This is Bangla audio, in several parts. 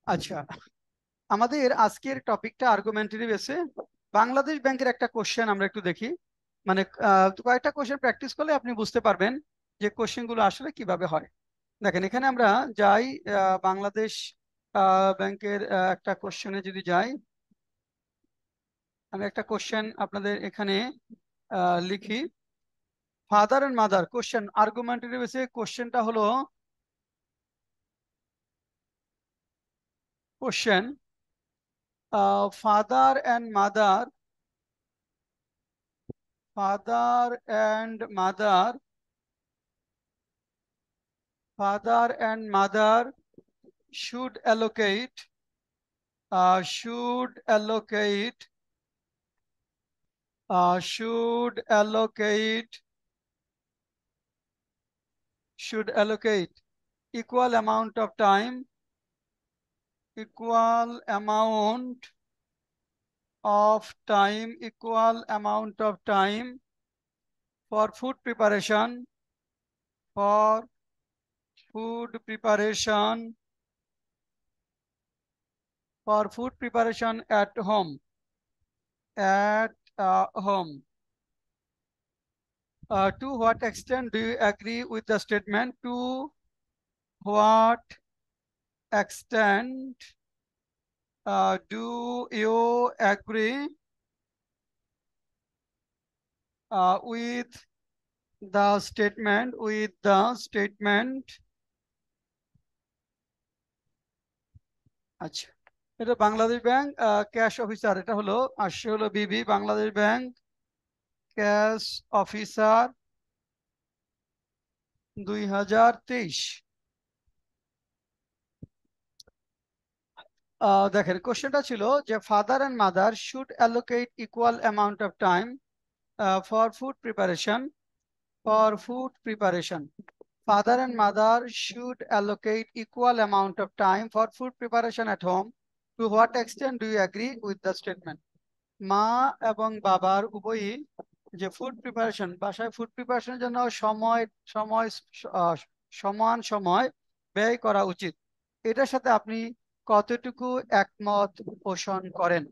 আচ্ছা, আমাদের আজকের টপিকটা আর্গুমেন্টারি বেসে বাংলাদেশ ব্যাংকের একটা কোশ্চেন আমরা একটু দেখি। মানে কয়েকটা কোশ্চেন প্র্যাকটিস করলে আপনি বুঝতে পারবেন যে কোশ্চেন গুলো আসলে কিভাবে হয়। দেখেন, এখানে আমরা যাই, বাংলাদেশ ব্যাংকের একটা কোশ্চেনে যদি যাই, আমি একটা কোশ্চেন আপনাদের এখানে লিখি। ফাদার এন্ড মাদার কোশ্চেন আর্গুমেন্টারি বেসে কোশ্চেনটা হলো question father and mother, father and mother, father and mother should allocate, should allocate, should allocate, should allocate equal amount of time, equal amount equal amount of time for food preparation, for food preparation, for food preparation at home, at home. To what extent do you agree with the statement? To what extent do you agree with the statement? With the statement? আচ্ছা, এটা বাংলাদেশ ব্যাংক ক্যাশ অফিসার, এটা হলো আসছে হলো বিবি বাংলাদেশ ব্যাংক ক্যাশ অফিসার 2023। দেখেন, কোশ্চেনটা ছিল যে father and mother should allocate equal amount of time for food preparation, for food preparation. Father and mother should allocate equal amount of time for food preparation at home. To what extent do you agree with the statement? মা এবং বাবার উভয়ই যে ফুড প্রিপারেশন, বাসায় ফুড প্রিপারেশনের জন্য সময় সময় আহ, সমান সময় ব্যয় করা উচিত, এটার সাথে আপনি কতটুকু একমত পোষণ করেন?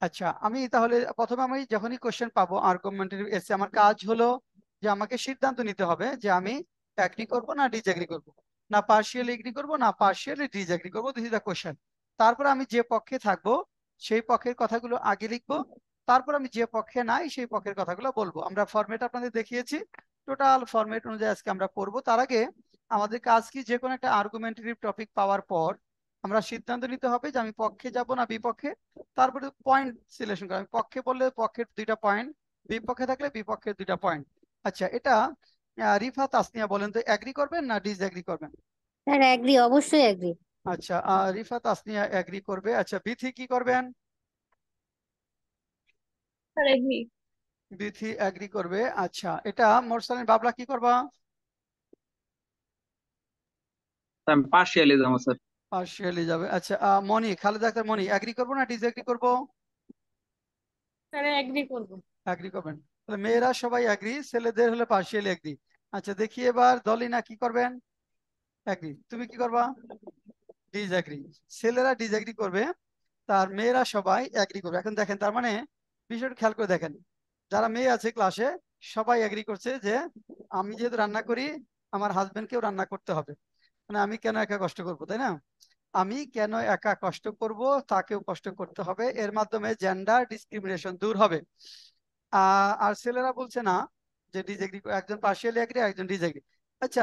আচ্ছা, আমি তাহলে প্রথমে আমি যখনই কোশ্চেন পাবো আর্গুমেন্টারি এসে, আমার কাজ হলো যে আমাকে সিদ্ধান্ত নিতে হবে যে আমি এগ্রি করব না ডিসএগ্রি করব, না পার্শিয়ালি এগ্রি করব না পার্শিয়ালি ডিসএগ্রি করব। This is the question. তারপর আমি যে পক্ষে থাকবো সেই পক্ষের কথাগুলো আগে লিখবো, তারপর আমি যে পক্ষে নাই সেই পক্ষের কথাগুলো বলবো। আমরা ফরম্যাট আপনাদের দেখিয়েছি, টোটাল ফরম্যাট অনুযায়ী আজকে আমরা পড়বো। তার আগে আমাদের কাজ কি, যে কোনো একটা আর্গুমেন্টারি টপিক পাওয়ার পর আমরা সিদ্ধান্ত নিতে হবে যে আমি পক্ষে যাব না বিপক্ষে। তারপরে পয়েন্ট সিলেকশন করা, আমি পক্ষে বললে পক্ষের 2টা পয়েন্ট, বিপক্ষে থাকলে বিপক্ষের 2টা পয়েন্ট। আচ্ছা, এটা রিফা তাসনিয়া বলেন তো, এগ্রি করবেন না ডিসএগ্রি করবেন? স্যার অ্যাগ্রি, অবশ্যই অ্যাগ্রি। আচ্ছা, রিফা তাসনিয়া এগ্রি করবে। আচ্ছা, বিথি কি করবেন? Sir agri. বিথি এগ্রি করবে। আচ্ছা, এটা মোরসালিন বাবলা কি করবা? আমি পার্শিয়ালি যাবো স্যার। পার্শিয়ালি যাবে। আচ্ছা, মনি, খালেদা আক্তার মনি এগ্রি করবো না ডিসএগ্রি করবো? স্যার এগ্রি করবো। এগ্রি করবেন। তাহলে মেয়েরা সবাই এগ্রি, ছেলেদের হলে পার্শিয়ালি এগ্রি। আচ্ছা, দেখি এবার দলিনা কি করবেন? এগ্রি। তুমি কি করবা? ডিসএগ্রি। ছেলেরা ডিসএগ্রি করবে, তার মেয়েরা সবাই এগ্রি করবে। এখন দেখেন, তার মানে বিষয়টা খেয়াল করে দেখেন, যারা মেয়ে আছে ক্লাসে সবাই এগ্রি করছে যে আমি যেহেতু রান্না করি, আমার হাজবেন্ডকেও রান্না করতে হবে। মানে আমি কেন একা কষ্ট করবো, তাই না? আমি কেন একা কষ্ট করব, তাকেও কষ্ট করতে হবে। এর মাধ্যমে জেন্ডার ডিসক্রিমিনেশন দূর হবে। আর ছেলেরা বলছে না, যে ডিসএগ্রি, একজন পার্শিয়ালি এগ্রি একজন ডিসএগ্রি। আচ্ছা,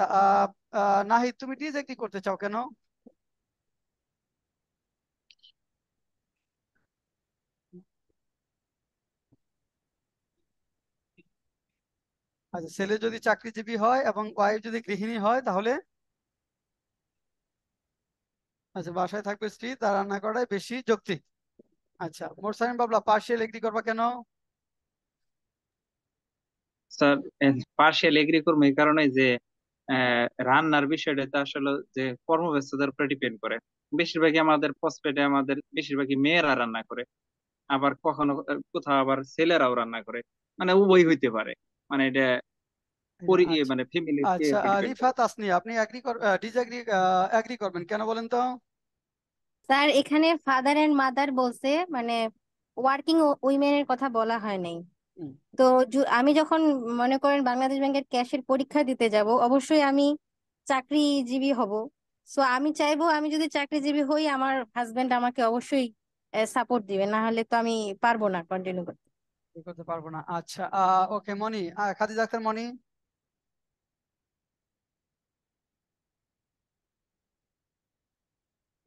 নাহিদ, তুমি ডিসএগ্রি করতে চাও কেন? আচ্ছা, ছেলে যদি চাকরিজীবী হয় এবং ওয়াইফ যদি গৃহিণী হয় তাহলে? আচ্ছা, বাসায় থাকবে স্ত্রী, তার রান্না করাই বেশি যৌক্তিক। আচ্ছা, মোরসালিন বাবলা পার্শিয়াল এগ্রি করবা কেন? স্যার পার্শিয়ালি এগ্রি করবো এই কারণে যে রান্নার বিষয়টা তো আসলে যে কর্মব্যস্ততার উপরে ডিপেন্ড করে। বেশিরভাগই আমাদের পসপেটে আমাদের বেশিরভাগই মেয়েরা রান্না করে, আবার কখনো কোথাও আবার ছেলেরাও রান্না করে, মানে উভয় হইতে পারে। মানে এটা আচ্ছা, মানে ফ্যামিলির আচ্ছা, উপর ডিপেন্ড রিফাত করে। আসনি, আপনি এগ্রি ডিসএগ্রি এগ্রি করবেন কেন বলেন তো? স্যার এখানে ফাদার এন্ড মাদার বলছে, মানে ওয়ার্কিং উইমেনের কথা বলা হয় নাই। হুম, তো আমি যখন মনে করেন বাংলাদেশ ব্যাংকের ক্যাশের পরীক্ষা দিতে যাব, অবশ্যই আমি চাকরিজীবী হব। সো আমি চাইবো, আমি যদি চাকরিজীবী হই, আমার হাজবেন্ড আমাকে অবশ্যই সাপোর্ট দিবে, না হলে তো আমি পারবো না কন্টিনিউ করতে। এই করতে পারবো না। আচ্ছা, ওকে মনি, খাদিজা আক্তার মনি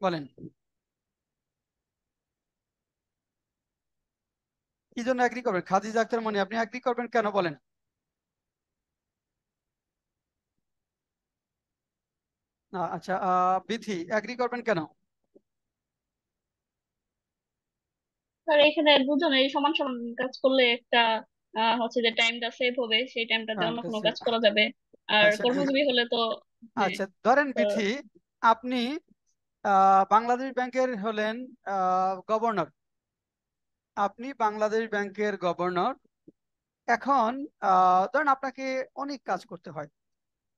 বলেন কি জন্য এগ্রি করবেন? খাদিজা আক্তার মনি, আপনি এগ্রি করবেন কেন বলেন? আচ্ছা, বিথি এগ্রি করবেন কেন? স্যার এখানে দুজনেই সমান সমান কাজ করলে একটা হচ্ছে যে টাইমটা সেভ হবে, সেই টাইমটাতে অন্য কোনো কাজ করা যাবে। আর আচ্ছা, কর্মজীবী হলে তো হ্যাঁ। আচ্ছা ধরেন তো বিথি, আপনি বাংলাদেশ ব্যাংকের হলেন গভর্নর, আপনি বাংলাদেশ ব্যাংকের গভর্নর। এখন ধরেন আপনাকে অনেক কাজ করতে হয়,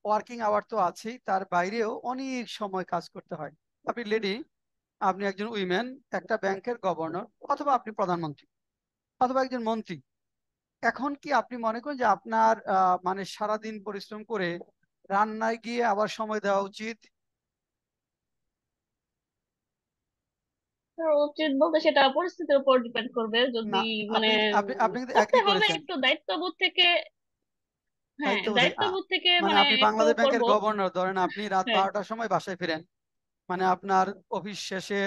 ওয়ার্কিং আওয়ার তো আছেই, তার বাইরেও অনেক সময় কাজ করতে হয়। আপনি লেডি, আপনি একজন উইমেন, একটা ব্যাংকের গভর্নর, অথবা আপনি প্রধানমন্ত্রী, অথবা একজন মন্ত্রী। এখন কি আপনি মনে করেন যে আপনার মানে সারাদিন পরিশ্রম করে রান্নায় গিয়ে আবার সময় দেওয়া উচিত? তো উচিত বলতে সেটা পরিস্থিতির উপর ডিপেন্ড করবে, যদি না, মানে আপনি আপনি আপনি কিন্তু করতে একই হবে করেছেন। একটু দায়িত্ববোধ থেকে। হ্যাঁ, দায়িত্ব বোঝাই দায়িত্ববোধ থেকে মানে মানে আপনি একটু বাংলাদেশ করব। ব্যাংকের গভর্নর, ধরেন আপনি রাত হ্যাঁ, 12টার সময় বাসায় ফিরেন, মানে আপনার অফিস শেষে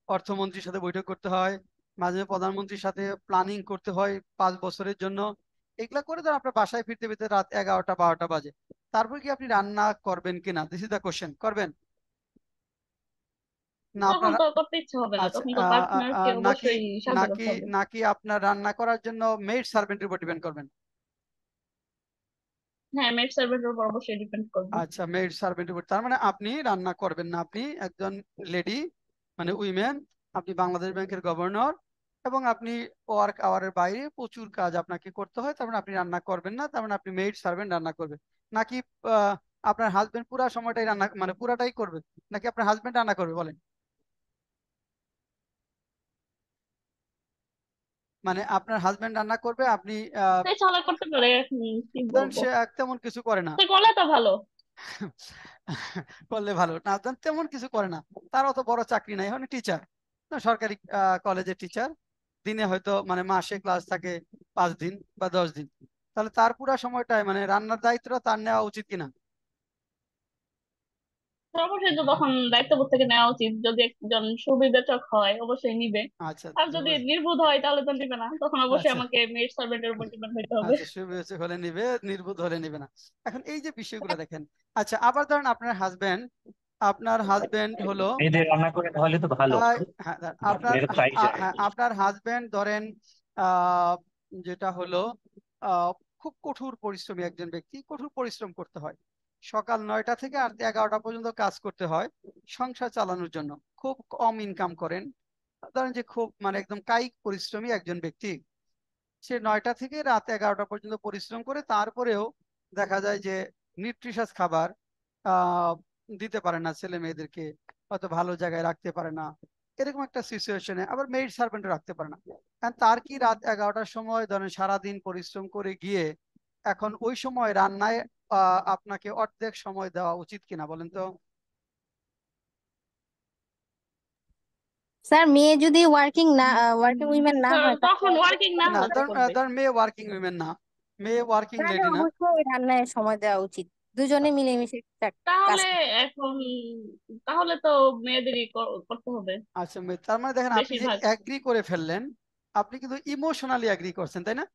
অর্থমন্ত্রীর সাথে বৈঠক করতে হয়, মাঝে মাঝে প্রধানমন্ত্রীর সাথে প্ল্যানিং করতে হয় 5 বছরের জন্য। এগুলা করে ধর আপনার বাসায় ফিরতে ফিরতে রাত 11টা 12টা বাজে। তারপর কি আপনি রান্না করবেন কিনা, দিস ইজ দ্য কোশ্চেন, করবেন না তখন আপনার? তো করতে ইচ্ছে হবে না, আচ্ছা, তখন তো পার্টনারকে নাকি অবশ্যই সাহায্য নাকি করতে হবে। নাকি আপনার রান্না করার জন্য মেড সার্ভেন্টের উপর ডিপেন্ড করবেন? হ্যাঁ, মেড সার্ভেন্টের উপর অবশ্যই ডিপেন্ড করবে। আচ্ছা, মেড সার্ভেন্টের উপর, তার মানে আপনি রান্না করবেন না, আপনি একজন লেডি মানে উইমেন, আপনি বাংলাদেশ ব্যাংকের গভর্নর, এবং আপনি ওয়ার্ক আওয়ারের বাইরে প্রচুর কাজ আপনাকে করতে হয়, তার মানে আপনি রান্না করবেন না, তার মানে আপনি মেড সার্ভেন্ট রান্না করবে। নাকি আহ, আপনার হাজবেন্ড পুরা সময়টাই রান্না মানে পুরাটাই করবে, নাকি আপনার হাজবেন্ড রান্না করবে বলেন? মানে আপনার হাজবেন্ড রান্না করবে, আপনি সে চালা করতে পারে, কি ধরেন বলবো, সে তেমন কিছু করে না। সে করলে তো ভালো। করলে ভালো না, তেমন কিছু করে না, তার অত বড় চাকরি নাই, মানে টিচার, সরকারি কলেজের টিচার, দিনে হয়তো মানে মাসে ক্লাস থাকে 5 দিন বা 10 দিন, তাহলে তার পুরা সময়টাই মানে রান্নার দায়িত্বটা তার নেওয়া উচিত কিনা? তো অবশ্যই তো তখন দায়িত্ববোধ থেকে নেওয়া উচিত, যদি একজন সুবিবেচক হয় অবশ্যই নিবে। আচ্ছা, আর যদি নির্বোধ হয় তাহলে তো নিবে না, তখন অবশ্যই আচ্ছা, আমাকে মেড সার্ভেন্টের উপর ডিপেন্ড হইতে হবে। আচ্ছা, সুবিবেচক হলে নিবে, নির্বোধ হলে নিবে না। এখন এই যে বিষয়গুলো দেখেন, আচ্ছা আবার ধরেন আপনার হাজবেন্ড হলো মেয়েদের রান্না করে তাহলে তো ভালো। হ্যাঁ, এটা তো প্রাইস যায়। হ্যাঁ, আপনার হাজবেন্ড ধরেন আহ, যেটা হলো আহ, খুব কঠোর পরিশ্রমী একজন ব্যক্তি, কঠোর পরিশ্রম করতে হয়, সকাল 9টা থেকে আর 11টা পর্যন্ত কাজ করতে হয় সংসার চালানোর জন্য, খুব কম ইনকাম করেন, ধরেন যে খুব মানে একদম কায়িক পরিশ্রমী একজন ব্যক্তি, সে 9টা থেকে রাত 11টা পর্যন্ত পরিশ্রম করে, তারপরেও দেখা যায় যে নিউট্রিশাস খাবার আহ দিতে পারে না ছেলে মেয়েদেরকে, হয়তো ভালো জায়গায় রাখতে পারে না, এরকম একটা সিচুয়েশনে আবার মেড সার্ভেন্ট রাখতে পারে না। কারণ তার কি রাত 11টার সময় ধরেন সারাদিন পরিশ্রম করে গিয়ে এখন ওই সময় রান্নায় আপনাকে অর্ধেক সময় দেওয়া উচিত কিনা বলেন তো? স্যার মেয়ে যদি ওয়ার্কিং উইমেন না হয়, তাহলে তখন ওয়ার্কিং না না, হলে তো ধরেন করবে। ধরেন মেয়ে ওয়ার্কিং উইমেন না, মেয়ে ওয়ার্কিং তাহলে লেডি না। অবশ্যই রান্নায় সময় দেওয়া উচিত, দুজনে মিলেমিশে কাজ তাহলে করতে। এখন তাহলে তো মেয়েদেরই করতে হবে আচ্ছা, তার মানে দেখেন আপনি যে বেশিরভাগ। অ্যাগ্রি করে ফেললেন, আপনি কিন্তু ইমোশনালি অ্যাগ্রি করছেন, তাই না?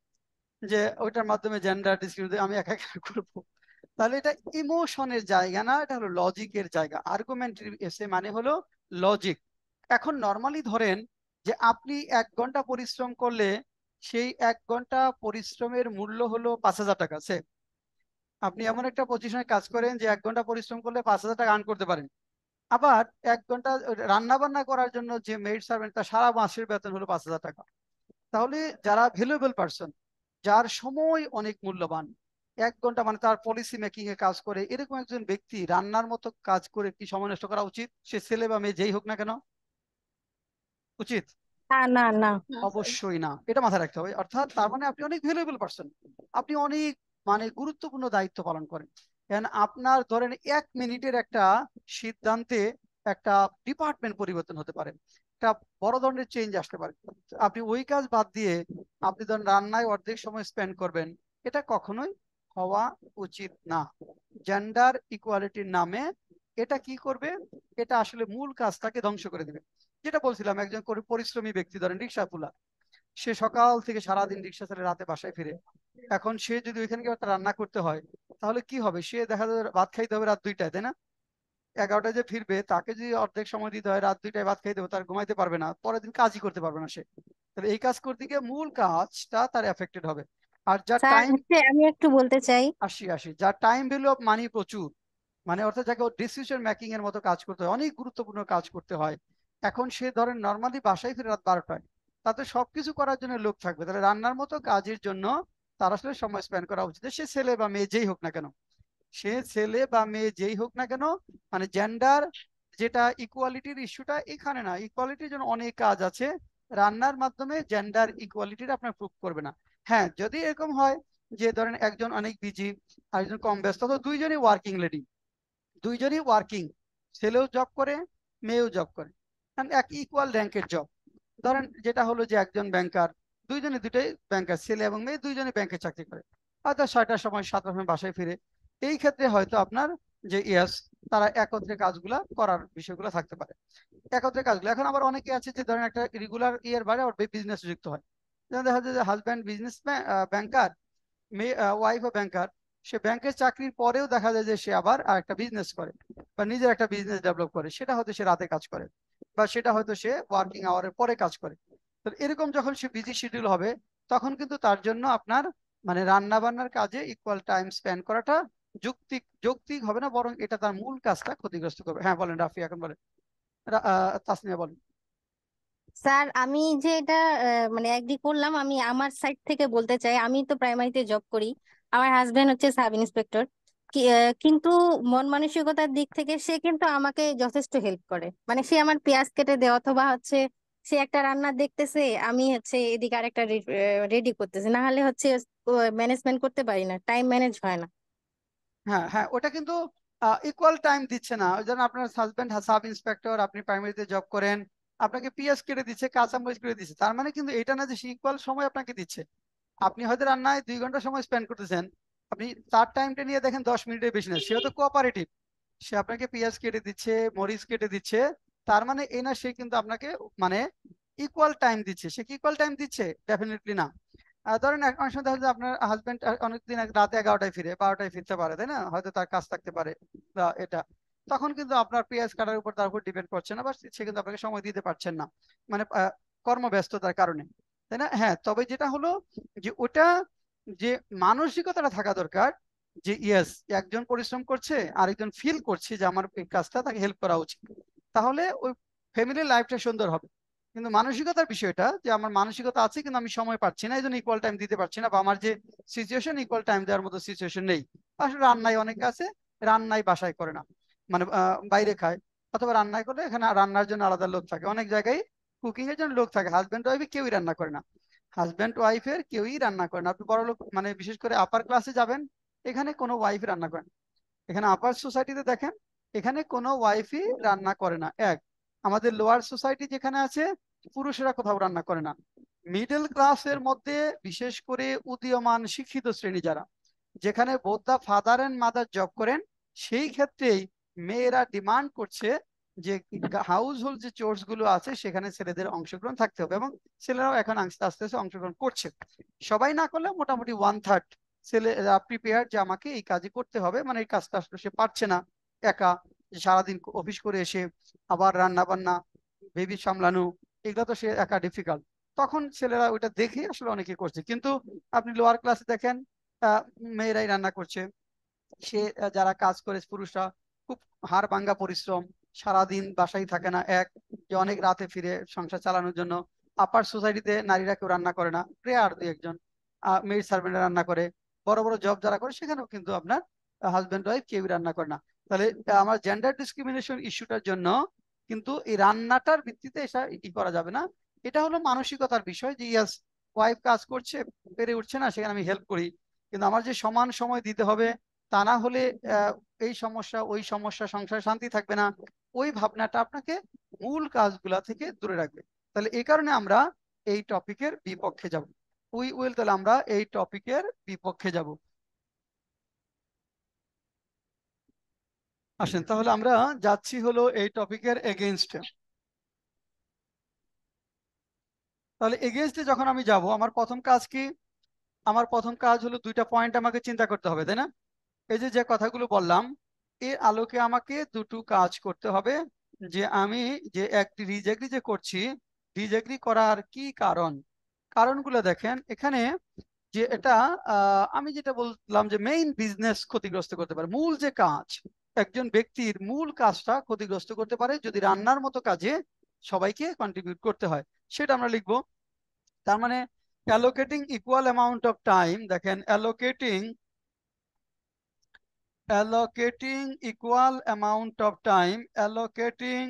যে ওইটার মাধ্যমে জেন্ডার ডিসক্রিমিনেশন আমি একা একা করবো, তাহলে এটা ইমোশনের জায়গা না, এটা হলো লজিকের জায়গা, আর্গুমেন্টারি এসে মানে হলো লজিক। এখন নর্মালি ধরেন যে আপনি 1 ঘন্টা পরিশ্রম করলে সেই 1 ঘন্টা পরিশ্রমের মূল্য হলো 5,000 টাকা, সে আপনি এমন একটা পজিশনে কাজ করেন যে 1 ঘন্টা পরিশ্রম করলে 5,000 টাকা আর্ন করতে পারেন। আবার 1 ঘন্টা রান্না বান্না করার জন্য যে মেড সার্ভেন্ট, তার সারা মাসের বেতন হলো 5,000 টাকা। তাহলে যারা ভ্যালুয়েবল পার্সন, যার সময় অনেক মূল্যবান, 1 ঘন্টা মানে তার পলিসি মেকিং এ কাজ করে, এরকম একজন ব্যক্তি রান্নার মতো কাজ করে কি সময় নষ্ট করা উচিত, সে ছেলে বা মেয়ে যেই হোক না কেন? উচিত? না না না। না স্যার। অবশ্যই না, এটা মাথায় রাখতে হবে। অর্থাৎ তার মানে আপনি অনেক ভ্যালুয়েবল পারসন, আপনি অনেক মানে গুরুত্বপূর্ণ দায়িত্ব পালন করেন। কারণ আপনার ধরেন 1 মিনিটের একটা সিদ্ধান্তে একটা ডিপার্টমেন্ট পরিবর্তন হতে পারে, একটা বড় ধরনের চেঞ্জ আসতে পারে। আপনি ওই কাজ বাদ দিয়ে আপনি ধরেন রান্নায় অর্ধেক সময় স্পেন্ড করবেন, এটা কখনোই হওয়া উচিত না। জেন্ডার ইকুয়ালিটির নামে এটা কি করবে, এটা আসলে মূল কাজটাকে ধ্বংস করে দেবে। যেটা বলছিলাম, একজন পরিশ্রমী ব্যক্তি ধরেন রিক্সাওয়ালা, সে সকাল থেকে সারাদিন রিক্সা চালিয়ে রাতে বাসায় ফিরে। এখন সে যদি ওইখানে গিয়ে একটা রান্না করতে হয়, তাহলে কি হবে? সে দেখা যাবে ভাত খাইতে হবে রাত 2টায়, তাই না? 11টায় যে ফিরবে, তাকে যদি অর্ধেক সময় দিতে হয়, রাত 2টায় ভাত খাইতে হবে, তার ঘুমাইতে পারবে না, পরের দিন কাজই করতে পারবে না সে। তাহলে এই কাজ করতে গিয়ে মূল কাজটা তার এফেক্টেড হবে। আর যার স্যার টাইম, হচ্ছে আমি একটু বলতে চাই। আসি আসি যার টাইম ভ্যালু অফ মানি প্রচুর, মানে অর্থাৎ যাকে ডিসিশন মেকিং এর মতো কাজ করতে হয়, অনেক গুরুত্বপূর্ণ কাজ করতে হয়, এখন সে ধরেন নর্মালি বাসায় ফিরে রাত 12টায়, তাতে সবকিছু করার জন্য লোক থাকবে, তাহলে রান্নার মতো কাজের জন্য তার আসলে সময় স্পেন্ড করা উচিত। সে ছেলে বা মেয়ে যেই হোক না কেন, সে ছেলে বা মেয়ে যেই হোক না কেন, মানে জেন্ডার যেটা ইকুয়ালিটির ইস্যুটা এখানে না, ইকুয়ালিটির জন্য অনেক কাজ আছে। রান্নার মাধ্যমে জেন্ডার ইকুয়ালিটির আপনার প্রুভ করবে না। হ্যাঁ, যদি এরকম হয় যে ধরেন একজন অনেক বিজি আর একজন কম ব্যস্ত, তো দুইজনই ওয়ার্কিং লেডি, দুইজনই ওয়ার্কিং, ছেলেও জব করে মেয়েও জব করে, এক ইকুয়াল র্যাঙ্কের জব। ধরেন যেটা হলো যে একজন ব্যাংকার, দুইজনে দুটাই ব্যাংকার, ছেলে এবং মেয়ে দুইজনে ব্যাংকে চাকরি করে, হয়তো 6টার সময় 7টার সময় বাসায় ফিরে। এই ক্ষেত্রে হয়তো আপনার যে ইয়াস, তারা একত্রে কাজগুলা করার বিষয়গুলো থাকতে পারে, একত্রে কাজগুলো। এখন আবার অনেকে আছে যে ধরেন একটা রেগুলার ইয়ের বাইরে আবার বিজনেস যুক্ত হয়, যেমন দেখা যায় যে হাজব্যান্ড বিজনেস ব্যাংকার, মেয়ে ওয়াইফও ব্যাংকার, সে ব্যাংকের চাকরির পরেও দেখা যায় যে সে আবার একটা বিজনেস করে বা নিজের একটা বিজনেস ডেভেলপ করে, সেটা হয়তো সে রাতে কাজ করে বা সেটা হয়তো সে ওয়ার্কিং আওয়ারের পরে কাজ করে। তো এরকম যখন সে বিজি শিডিউল হবে, তখন কিন্তু তার জন্য আপনার মানে রান্না বান্নার কাজে ইকুয়াল টাইম স্পেন্ড করাটা যৌক্তিক যৌক্তিক হবে না, বরং এটা তার মূল কাজটা ক্ষতিগ্রস্ত করবে। হ্যাঁ বলেন রাফি, এখন বলেন। তাসনিয়া বলেন। স্যার আমি যে এটা মানে এগ্রি করলাম, আমি আমার সাইড থেকে বলতে চাই, আমি তো প্রাইমারিতে জব করি, আমার হাজবেন্ড হচ্ছে সাব ইন্সপেক্টর। কিন্তু মন মানসিকতার দিক থেকে সে কিন্তু আমাকে যথেষ্ট হেল্প করে, মানে সে আমার পেঁয়াজ কেটে দেয়, অথবা হচ্ছে সে একটা রান্না দেখতেছে, আমি হচ্ছে এদিকে আরেকটা রেডি করতেছি, না হলে হচ্ছে ম্যানেজমেন্ট করতে পারি না, টাইম ম্যানেজ হয় না। হ্যাঁ হ্যাঁ, ওটা কিন্তু ইকুয়াল টাইম দিচ্ছে না। ওই জন্য আপনার হাজবেন্ড সাব ইন্সপেক্টর, আপনি প্রাইমারিতে জব করেন, আপনাকে পিএস কেটে দিচ্ছে, কাঁচামরিচ কেটে দিচ্ছে, তার মানে কিন্তু এটা না যে সে ইকুয়াল সময় আপনাকে দিচ্ছে। আপনি হয়তো রান্নায় 2 ঘন্টা সময় স্পেন্ড করতেছেন, আপনি তার টাইমটা নিয়ে দেখেন 10 মিনিটের বেশি না, সেও তো কোঅপারেটিভ, সে আপনাকে পেঁয়াজ কেটে দিচ্ছে, মরিচ কেটে দিচ্ছে, তার মানে এই না সে কিন্তু আপনাকে মানে ইকুয়াল টাইম দিচ্ছে। সে কি ইকুয়াল টাইম দিচ্ছে? ডেফিনেটলি না। ধরেন অনেক সময় দেখা যায় আপনার হাজবেন্ড অনেকদিন রাতে 11টায় ফিরে, 12টায় ফিরতে পারে, তাই না? হয়তো তার কাজ থাকতে পারে বা এটা, তখন কিন্তু আপনার পেঁয়াজ কাটার উপর তার উপর ডিপেন্ড করছে না, বা সে কিন্তু আপনাকে সময় দিতে পারছেন না, মানে কর্মব্যস্ততার কারণে, তাই না? হ্যাঁ, তবে যেটা হলো যে ওটা যে মানসিকতাটা থাকা দরকার যে ইয়েস, একজন পরিশ্রম করছে আরেকজন ফিল করছে যে আমার এই কাজটা, তাকে হেল্প করা উচিত, তাহলে ওই ফ্যামিলির লাইফটা সুন্দর হবে। কিন্তু মানসিকতার বিষয়টা যে আমার মানসিকতা আছে কিন্তু আমি সময় পাচ্ছি না, এই জন্য ইকুয়াল টাইম দিতে পারছি না, বা আমার যে সিচুয়েশন ইকুয়াল টাইম দেওয়ার মতো সিচুয়েশন নেই। আসলে রান্নায় অনেকে আছে রান্নায় বাসায় করে না, মানে বাইরে খায়, অথবা রান্নায় করলে এখানে রান্নার জন্য আলাদা লোক থাকে, অনেক জায়গায় কুকিং এর জন্য লোক থাকে, হাজব্যান্ড ওয়াইফে কেউই রান্না করে না, হাজব্যান্ড ওয়াইফের কেউই রান্না করে না। আপনি বড় লোক মানে বিশেষ করে আপার ক্লাসে যাবেন, এখানে কোনো ওয়াইফ রান্না করে না। এখানে আপার সোসাইটিতে দেখেন, এখানে কোনো ওয়াইফই রান্না করে না। এক, আমাদের লোয়ার সোসাইটি যেখানে আছে, পুরুষেরা কোথাও রান্না করে না। মিডল ক্লাসের মধ্যে বিশেষ করে উদীয়মান শিক্ষিত শ্রেণী যারা, যেখানে both the father and mother job করেন, সেই ক্ষেত্রেই মেয়েরা ডিমান্ড করছে যে হাউস হোল্ড যে চোর্স গুলো আছে সেখানে ছেলেদের অংশগ্রহণ থাকতে হবে, এবং ছেলেরাও এখন আস্তে আস্তে আস্তে অংশগ্রহণ করছে। সবাই না করলে মোটামুটি 1/3 ছেলেরা প্রিপেয়ার যে আমাকে এই কাজই করতে হবে, মানে এই কাজটা আসলে সে পারছে না একা, যে সারাদিন অফিস করে এসে আবার রান্না বান্না, বেবি সামলানো, এগুলো তো সে একা ডিফিকাল্ট। তখন ছেলেরা ওইটা দেখে আসলে অনেকে করছে, কিন্তু আপনি লোয়ার ক্লাসে দেখেন মেয়েরাই রান্না করছে। সে যারা কাজ করে পুরুষরা খুব হাড় ভাঙ্গা পরিশ্রম, সারাদিন বাসায় থাকে না, এক যে অনেক রাতে ফিরে সংসার চালানোর জন্য। আপার সোসাইটিতে নারীরা কেউ রান্না করে না, রেয়ার 2-1 জন মেড সার্ভেন্ট রান্না করে। বড় বড় জব যারা করে সেখানেও কিন্তু আপনার হাজব্যান্ড ওয়াইফ কেউই রান্না করে না। তাহলে আমার জেন্ডার ডিসক্রিমিনেশন ইস্যুটার জন্য কিন্তু এই রান্নাটার ভিত্তিতে এটা করা যাবে না। এটা হলো মানসিকতার বিষয় যে ইয়াস, ওয়াইফ কাজ করছে, পেরে উঠছে না, সেখানে আমি হেল্প করি, কিন্তু আমার যে সমান সময় দিতে হবে, তা না হলে এই সমস্যা ওই সমস্যা, সংসারে শান্তি থাকবে না, ওই ভাবনাটা আপনাকে মূল কাজগুলা থেকে দূরে রাখবে। তাহলে এই কারণে আমরা এই টপিকের বিপক্ষে যাব। তাহলে আমরা এই টপিকের বিপক্ষে যাব। আসেন তাহলে আমরা যাচ্ছি হলো এই টপিকের এগেইনস্টে। তাহলে এগেইনস্টে যখন আমি যাব, আমার প্রথম কাজ কি? আমার প্রথম কাজ হলো দুইটা পয়েন্ট আমাকে চিন্তা করতে হবে, তাই না? এই যে যে কথাগুলো বললাম, এর আলোকে আমাকে দুটো কাজ করতে হবে। যে আমি যে একটি রিজেগ্রি যে করছি, রিজেগ্রি করার কি কারণ, কারণগুলো দেখেন এখানে। যে এটা আমি যেটা বললাম যে মেইন বিজনেস ক্ষতিগ্রস্ত করতে পারে, মূল যে কাজ, একজন ব্যক্তির মূল কাজটা ক্ষতিগ্রস্ত করতে পারে যদি রান্নার মতো কাজে সবাইকে কন্ট্রিবিউট করতে হয়, সেটা আমরা লিখবো। তার মানে allocating equal amount of time, দেখেন allocating equal amount of time, allocating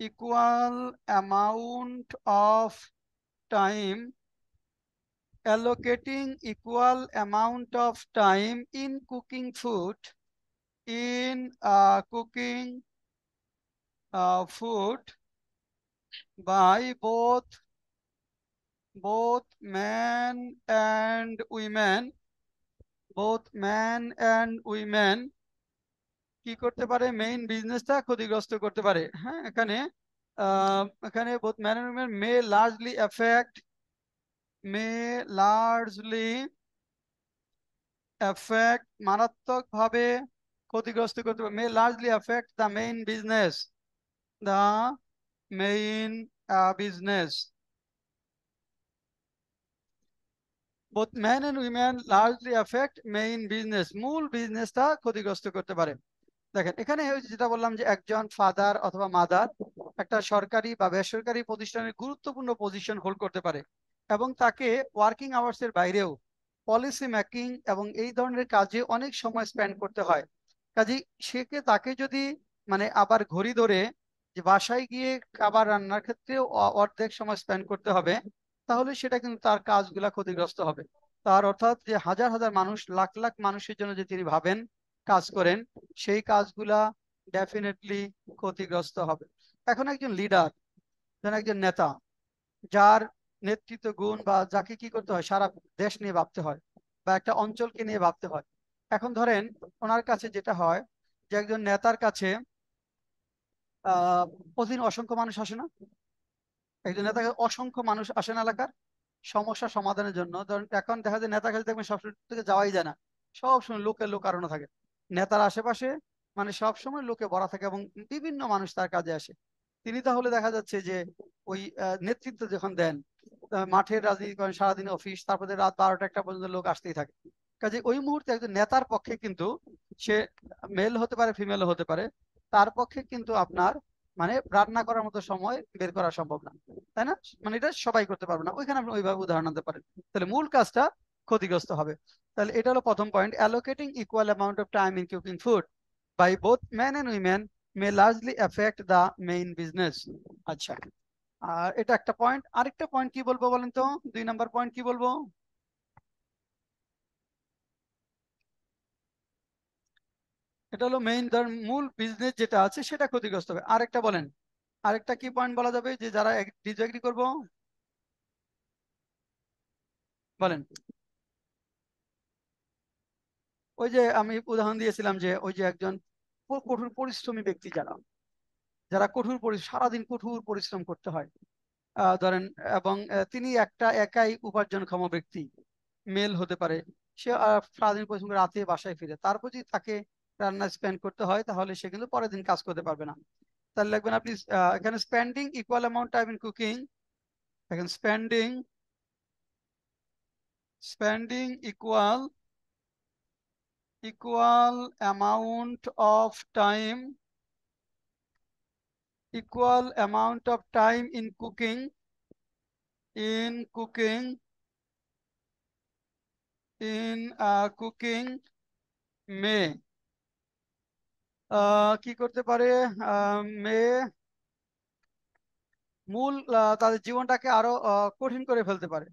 equal amount of time, allocating equal amount of time in cooking food, in cooking food by both men and women, both men and women কি করতে পারে, মেইন বিজনেসটা ক্ষতিগ্রস্ত করতে পারে। হ্যাঁ, এখানে এখানে both men and women may largely affect মারাত্মকভাবে ক্ষতিগ্রস্ত করতে পারে, may largely affect the main business, the main business. both men and women largely affect main business, মূল বিজনেসটা ক্ষতিগ্রস্ত করতে পারে। দেখেন এখানে ওই যেটা বললাম যে একজন ফাদার অথবা মাদার একটা সরকারি বা বেসরকারি প্রতিষ্ঠানের গুরুত্বপূর্ণ পজিশন হোল্ড করতে পারে, এবং তাকে ওয়ার্কিং আওয়ার্স এর বাইরেও পলিসি মেকিং এবং এই ধরনের কাজে অনেক সময় স্পেন্ড করতে হয়। কাজে তাকে যদি মানে আবার ঘড়ি ধরে যে বাসায় গিয়ে খাবার রান্নার ক্ষেত্রে অর্ধেক সময় স্পেন্ড করতে হবে, তাহলে সেটা কিন্তু তার কাজগুলা ক্ষতিগ্রস্ত হবে। তার অর্থাৎ যে হাজার হাজার মানুষ, লাখ লাখ মানুষের জন্য যে তিনি ভাবেন, কাজ করেন, সেই কাজগুলা ডেফিনেটলি ক্ষতিগ্রস্ত হবে। এখন একজন লিডার, একজন নেতা, যার নেতৃত্ব গুণ বা যাকে কি করতে হয়, সারা দেশ নিয়ে ভাবতে হয় বা একটা অঞ্চলকে নিয়ে ভাবতে হয়। এখন ধরেন ওনার কাছে যেটা হয় যে একজন নেতার কাছে প্রতিদিন অসংখ্য মানুষ আসে না? একজন নেতাকে অসংখ্য মানুষ আসেন এলাকার সমস্যা সমাধানের জন্য। ধরেন এখন দেখা যায় নেতার কাছে দেখবেন সবসময় থেকে যাওয়াই যায় না, সবসময় লোকের লোকারণ্য থাকে, নেতার আশেপাশে মানে সবসময় লোকে ভরা থাকে এবং বিভিন্ন মানুষ তার কাজে আসে। তিনি তাহলে দেখা যাচ্ছে যে ওই নেতৃত্ব যখন দেন, মাঠের রাজনীতি করেন, সারাদিন অফিস, তারপরে রাত 12টা 1টা পর্যন্ত লোক আসতেই থাকে। কাজে ওই মুহূর্তে একজন নেতার পক্ষে কিন্তু, সে মেল হতে পারে ফিমেলও হতে পারে, তার পক্ষে কিন্তু আপনার মানে রান্না করার মতো সময় বের করা সম্ভব না, তাই না? মানে এটা সবাই করতে পারবে না, ওইখানে আপনি ওইভাবে উদাহরণ আনতে পারেন। তাহলে মূল কাজটা ক্ষতিগ্রস্ত হবে। তাহলে এটা হলো প্রথম point, allocating equal amount of time in cooking food by both men and women may largely effect the main business. আচ্ছা, আর এটা একটা পয়েন্ট। আরেকটা পয়েন্ট কি বলবো বলেন তো, 2 নম্বর পয়েন্ট কি বলবো? এটা হলো মেইন, ধর মূল বিজনেস যেটা আছে সেটা ক্ষতিগ্রস্ত হবে। আরেকটা বলেন, আরেকটা কি পয়েন্ট বলা যাবে যে যারা ডিসএগ্রি করবো, বলেন। ওই যে আমি উদাহরণ দিয়েছিলাম যে ওই যে একজন কঠোর পরিশ্রমী ব্যক্তি, যারা যারা কঠোর সারাদিন কঠোর পরিশ্রম করতে হয়, ধরেন, এবং তিনি একাই উপার্জনক্ষম ব্যক্তি, মেল হতে পারে, সে সারাদিন পরিশ্রম করে রাতে বাসায় ফিরে, তারপর যদি তাকে রান্না স্পেন্ড করতে হয়, তাহলে সে কিন্তু পরের দিন কাজ করতে পারবে না। তাহলে লিখবেন আপনি এখানে spending equal amount time in cooking, দেখেন spending equal amount of time, equal amount of time in cooking cooking may, কি করতে পারে? মেয়ে মূল তাদের জীবনটাকে আরো কঠিন করে ফেলতে পারে,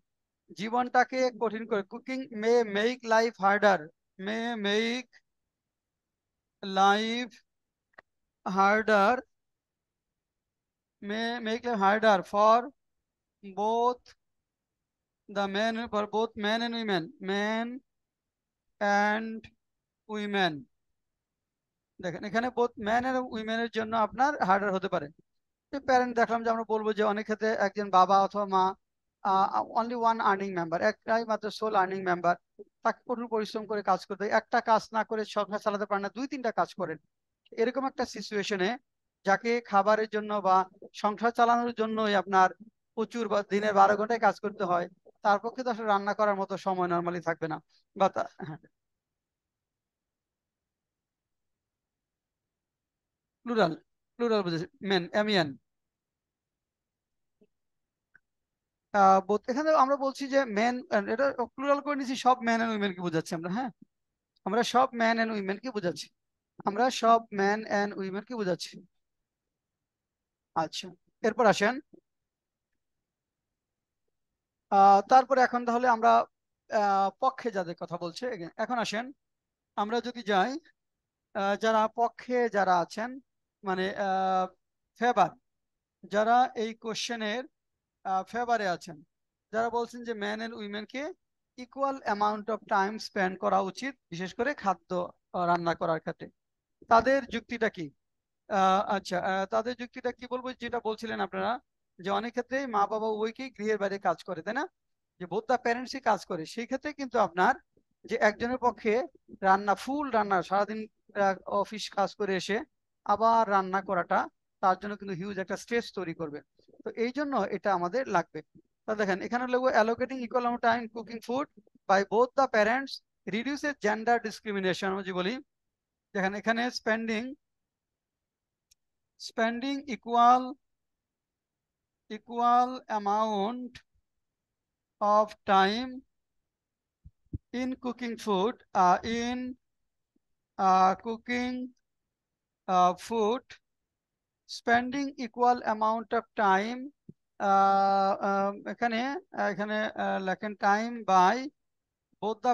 জীবনটাকে কঠিন করে। Cooking May make life harder, May make life harder, May make life harder for both both men and women. দেখেন এখানে বোথ ম্যান এন্ড উইমেনের জন্য আপনার হার্ডার হতে পারে। প্যারেন্ট দেখলাম যে আমরা বলবো যে অনেক ক্ষেত্রে একজন বাবা অথবা মা অনলি ওয়ান আর্নিং মেম্বার, একটাই মাত্র সোল আর্নিং মেম্বার, তাকে কঠোর পরিশ্রম করে কাজ করতে হয়, একটা কাজ না করে সংসার চালাতে পারে না, 2-3টা কাজ করেন। এরকম একটা সিচুয়েশনে যাকে খাবারের জন্য বা সংসার চালানোর জন্যই আপনার প্রচুর বা দিনের 12 ঘন্টায় কাজ করতে হয়, তার পক্ষে তো আসলে রান্না করার মতো সময় নর্মালি থাকবে না। বা হ্যাঁ, প্লুরাল, প্লুরাল বুঝেছি, মেন এমিয়ান। এখানে আমরা বলছি যে মেন, এটা প্লুরাল করে নিয়েছি, সব ম্যান এন্ড উইমেনকে বোঝাচ্ছি আমরা। হ্যাঁ, আমরা সব ম্যান এন্ড উইমেনকে বোঝাচ্ছি, আমরা সব ম্যান এন্ড উইমেনকে বোঝাচ্ছি। আচ্ছা, এরপর আসেন তারপরে এখন তাহলে আমরা পক্ষে যাদের কথা বলছে এখন আসেন আমরা যদি যাই যারা পক্ষে যারা আছেন, মানে ফেভার, যারা এই কোশ্চেনের ফেভারে আছেন, যারা বলছেন যে ম্যান এন্ড উইমেনকে equal amount of time spend করা উচিত, বিশেষ করে খাদ্য রান্না করার ক্ষেত্রে, তাদের যুক্তিটা কি? আচ্ছা, তাদের যুক্তিটা কি বলবো? যেটা বলছিলেন আপনারা যে অনেক ক্ষেত্রে মা বাবা উভয়কেই গৃহের বাইরে কাজ করে, তাই না? যে বোথ দা প্যারেন্টসই কাজ করে, সেই ক্ষেত্রে কিন্তু আপনার যে একজনের পক্ষে রান্না, ফুল রান্না, সারাদিন অফিস কাজ করে এসে আবার রান্না করাটা তার জন্য কিন্তু হিউজ একটা স্ট্রেস তৈরি করবে। তো এই জন্য এটা আমাদের লাগবে। তো দেখেন এখানে লিখবো allocating equal amount time cooking food by both the parents reduces gender discrimination. যে বলি দেখেন এখানে spending equal amount of time in cooking food, food, spending equal amount of time এখানে এখানে লেখেন time by both the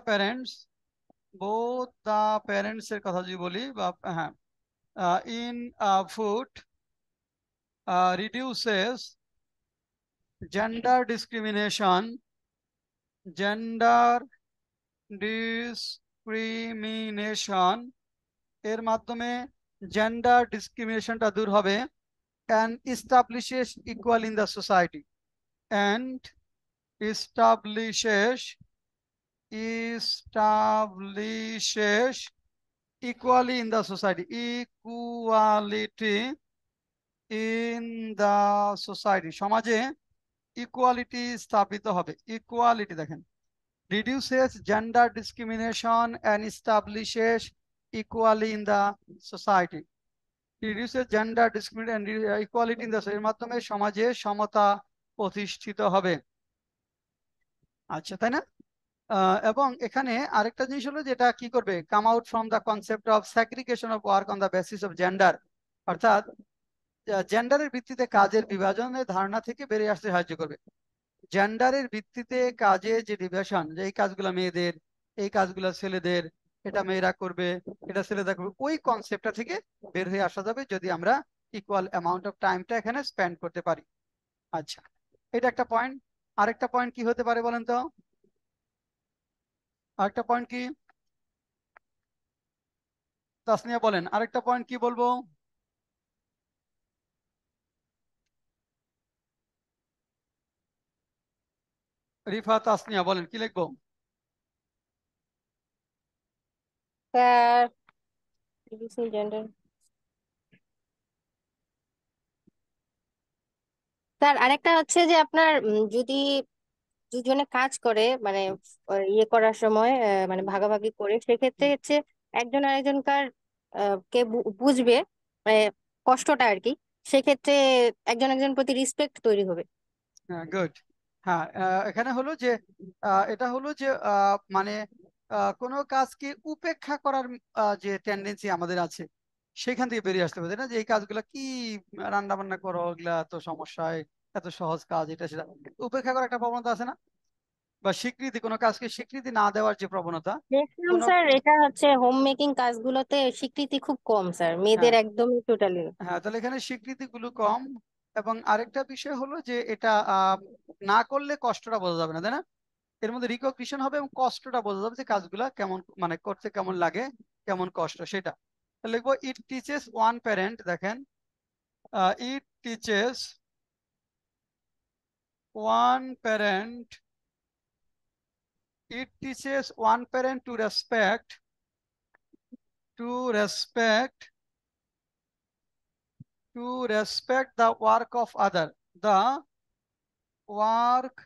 parents এর কথা যদি বলি, বা হ্যাঁ, in food reduces gender discrimination এর মাধ্যমে জেন্ডার ডিসক্রিমিনেশনটা দূর হবে, and establishes equal in the society, and establishes equally in the society, equality in the society, সমাজে ইকুয়ালিটি স্থাপিত হবে। ইকুয়ালিটি দেখেন, reduces gender discrimination and establishes equality in the society, reduces gender discrimination and equality in the society, এর মাধ্যমে সমাজে সমতা প্রতিষ্ঠিত হবে। আচ্ছা, তাই না? এবং এখানে আরেকটা জিনিস হলো যেটা কি করবে, come out from the concept of segregation of work on the basis of gender, অর্থাৎ জেন্ডারের ভিত্তিতে কাজের বিভাজনের ধারণা থেকে বেরিয়ে আসতে সাহায্য করবে। জেন্ডারের ভিত্তিতে কাজে যে ডিভিশন, যে এই কাজগুলো মেয়েদের, এই কাজগুলো ছেলেদের, এটা মেয়েরা করবে, এটা ছেলেরা করবে, ওই কনসেপ্টটা থেকে বের হয়ে আসা যাবে যদি আমরা ইকুয়াল অ্যামাউন্ট অফ টাইমটা এখানে স্পেন্ড করতে পারি। আচ্ছা, এটা একটা পয়েন্ট। আরেকটা পয়েন্ট কি হতে পারে বলেন তো? আরেকটা পয়েন্ট কি তাসনিয়া বলেন, আরেকটা পয়েন্ট কি বলবো? রিফা, তাসনিয়া বলেন, কি লিখবো? স্যার, reducing gender, স্যার আরেকটা হচ্ছে যে আপনার যদি দুজনে কাজ করে মানে ইয়ে করার সময় মানে ভাগাভাগি করে, সেক্ষেত্রে হচ্ছে একজন আরেকজনকার কে বুঝবে, মানে কষ্টটা আর কি, সেক্ষেত্রে একজন একজন প্রতি রেসপেক্ট তৈরি হবে। হ্যাঁ, গুড। হ্যাঁ, এখানে হলো যে এটা হলো যে মানে কোনো কাজকে উপেক্ষা করার যে টেন্ডেন্সি আমাদের আছে, সেখান থেকে বেরিয়ে আসতে হবে, তাই না? যে এই কাজগুলা কি রান্না বান্না করো, ওগুলা তো সমস্যায়, এত সহজ কাজ, এটা সেটা উপেক্ষা করার একটা প্রবণতা আছে না? বা স্বীকৃতি, কোনো কাজকে স্বীকৃতি না দেওয়ার যে প্রবণতা, দেখলাম কোনো স্যার এটা হচ্ছে হোম মেকিং কাজগুলোতে স্বীকৃতি খুব কম স্যার, মেয়েদের হ্যাঁ একদমই টোটালি। হ্যাঁ, তাহলে এখানে স্বীকৃতিগুলো কম। এবং আরেকটা বিষয় হলো যে এটা না করলে কষ্টটা বোঝা যাবে না, তাই না? এর মধ্যে রিকগনিশন হবে এবং কষ্টটা বোঝা যাবে যে কাজগুলা কেমন, মানে করতে কেমন লাগে, কেমন কষ্ট সেটা। তাহলে লিখবো ইট টিচেস ওয়ান প্যারেন্ট, দেখেন it teaches one parent, it teaches one parent to respect the work of other, the work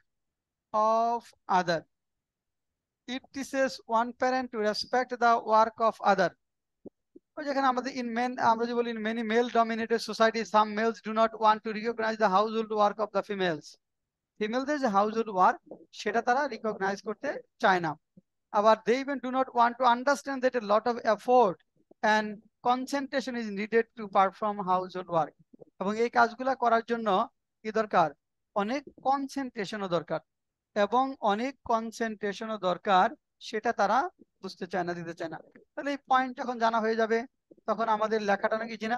of other. It teaches one parent to respect the work of other. ওই যেখানে আমাদের আমরা যে বলি, in many male dominated societies some males do not want to recognize the household work of the females. ফিমেলদের যে হাউসহোল্ড ওয়ার্ক সেটা তারা রিকগনাইজ করতে চায় না। আবার they even do not want to understand that a lot of effort and concentration is needed to perform household work. এবং এই কাজগুলা করার জন্য কি দরকার? অনেক কনসেন্ট্রেশনও দরকার, এবং অনেক কনসেন্ট্রেশনও দরকার, সেটা তারা বুঝতে চায় না, দিতে চায় না। তাহলে এই পয়েন্ট যখন জানা হয়ে যাবে, তখন আমাদের লেখাটা নাকি জিনা।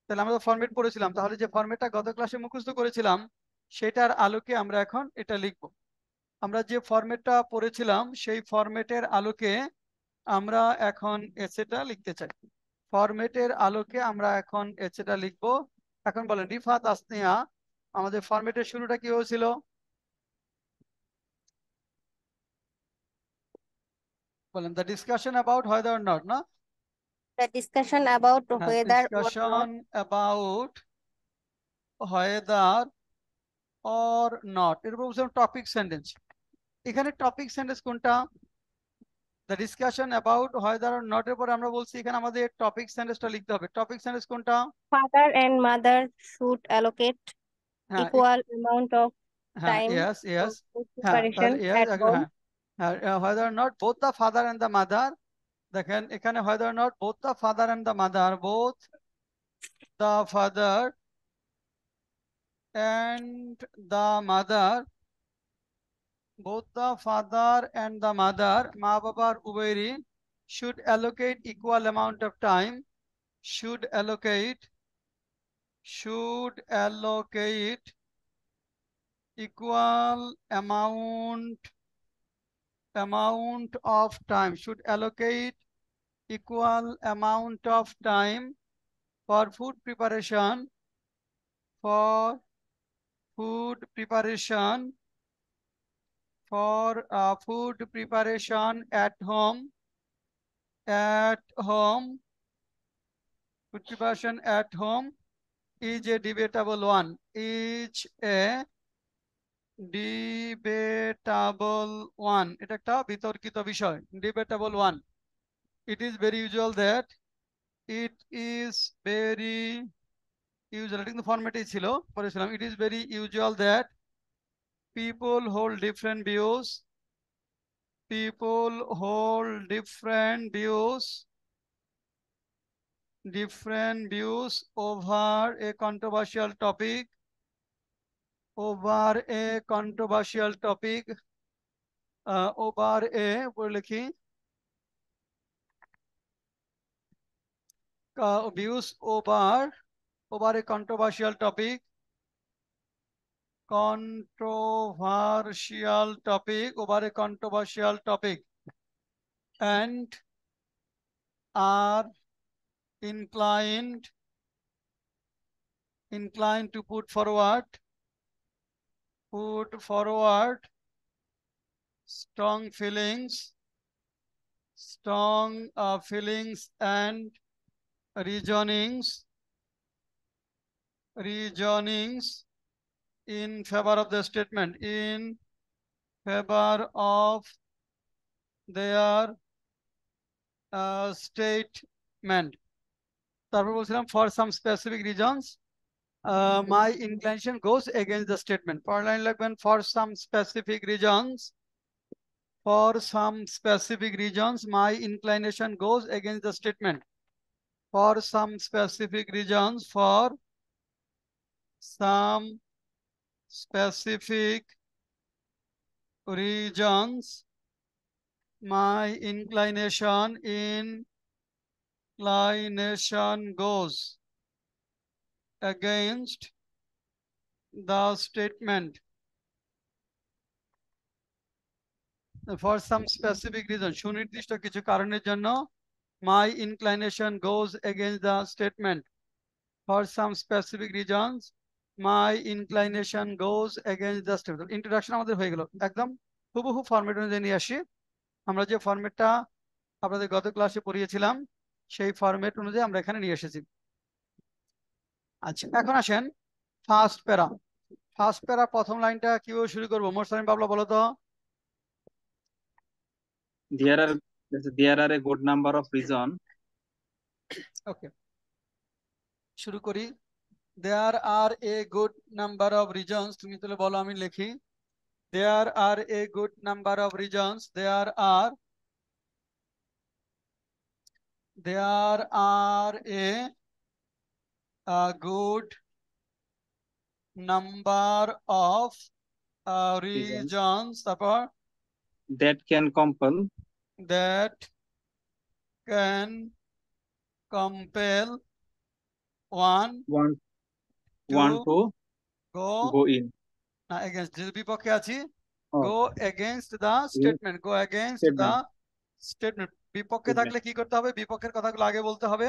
তাহলে আমরা ফরম্যাট পড়েছিলাম, তাহলে যে ফরম্যাটটা গত ক্লাসে মুখস্থ করেছিলাম সেটার আলোকে আমরা এখন এটা লিখব। আমরা যে ফরম্যাটটা পড়েছিলাম সেই ফরম্যাটের আলোকে আমরা এখন এসেটা লিখতে চাই। ফরম্যাটের আলোকে আমরা এখন এসেটা লিখব। এখন বলেন রিফাত, তাসনিয়া, আমাদের ফরম্যাটের শুরুটা কি হয়েছিল? বলেন the discussion about whether or not, না? The discussion about whether or not, discussion about whether or not, এরপর বলছিলাম টপিক সেন্টেন্স। এখানে টপিক সেন্টেন্স কোনটা? The discussion about whether or not এর পরে আমরা বলছি এখানে আমাদের টপিক সেন্টেন্সটা লিখতে হবে। টপিক সেন্টেন্স কোনটা? father and mother should allocate হ্যাঁ equal amount of হ্যাঁ, time yes for yes, food হ্যাঁ preparation তাহলে ইয়েস, at home. হ্যাঁ whether or not both the father and the mother, দেখেন এখানে whether or not both the father and the mother, both the father and the mother, both the father and the mother, মা বাবার উভয়েরই, should allocate equal amount of time, should allocate equal amount of time, should allocate equal amount of time for food preparation, for food preparation at home, food preparation at home is a debatable one, এটা একটা বিতর্কিত বিষয়, debatable one. It is very usual that it is very usual, কিন্তু ফরম্যাটেই ছিল, পড়েছিলাম, it is very usual that people hold different views over a controversial topic, over a লিখি views over a controversial topic, over a controversial topic, and are inclined to put forward strong feelings and reasonings in favor of the statement, in favor of their statement. তারপর বলছিলাম for some specific reasons my inclination goes against the statement. পরের লাইন লিখবেন for some specific reasons my inclination goes against the statement. for some specific regions, for some specific regions, my inclination goes against the statement. For some specific reason, সুনির্দিষ্ট কিছু কারণের জন্য my inclination goes against the statement. For some specific reasons, my inclination goes against the statement. Introduction আমাদের হয়ে গেল, একদম হুবহু ফরম্যাট অনুযায়ী নিয়ে আসি। আমরা যে ফরম্যাটটা আপনাদের গত ক্লাসে পড়িয়েছিলাম সেই ফরম্যাট অনুযায়ী আমরা এখানে নিয়ে এসেছি। আচ্ছা, এখন আসেন ফার্স্ট প্যারা। ফার্স্ট প্যারা প্রথম লাইনটা কিভাবে শুরু করবো? মোরসালিম বাবলা বলো তো। there are a good number of reason. ওকে, শুরু করি। There are a good number of reasons. তুমি তাহলে বলো, আমি লিখি। There are a good number of reasons. There are a good number of reasons তারপর that can compel one to go in. না, against, যদি বিপক্ষে আছি Oh, go against the statement, go against the statement. বিপক্ষে থাকলে কি করতে হবে? বিপক্ষের কথাগুলো আগে বলতে হবে,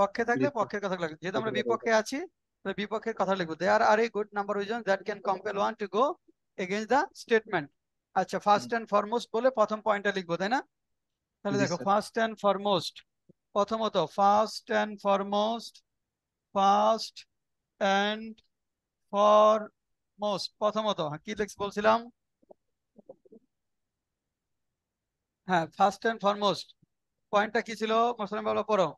পক্ষে থাকলে পক্ষের কথাগুলো আগে। যেহেতু আমরা বিপক্ষে আছি তাহলে বিপক্ষের কথা লিখবো। There are a good number of reasons that can compel one to go against the statement. আচ্ছা, ফার্স্ট এন্ড ফরমোস্ট বলে প্রথম পয়েন্টটা লিখবো, তাই না? তাহলে জি, দেখো, স্যার। ফার্স্ট এন্ড ফরমোস্ট, প্রথমত first and foremost, first and foremost, প্রথমত কি লিখছি বলছিলাম? হ্যাঁ, ফার্স্ট এন্ড ফরমোস্ট পয়েন্টটা কি ছিল? মোসলাম বাবলা পড়ো।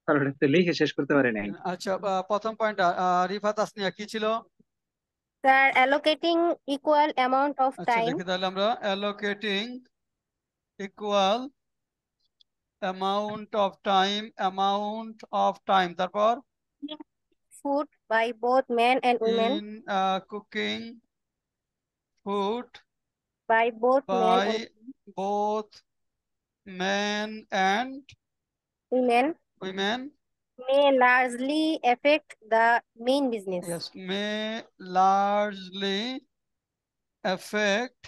স্যার ওটা তো লিখে শেষ করতে পারি নাই। আচ্ছা, প্রথম পয়েন্টটা রিফা তাসনিয়া কি ছিল? Sir allocating equal amount of আচ্ছা, টাইম। লিখে তাহলে আমরা allocating equal amount of time, তারপর food by both men and women, in cooking food by both men by and both men and women women. may largely affect the main business. Yes, may largely affect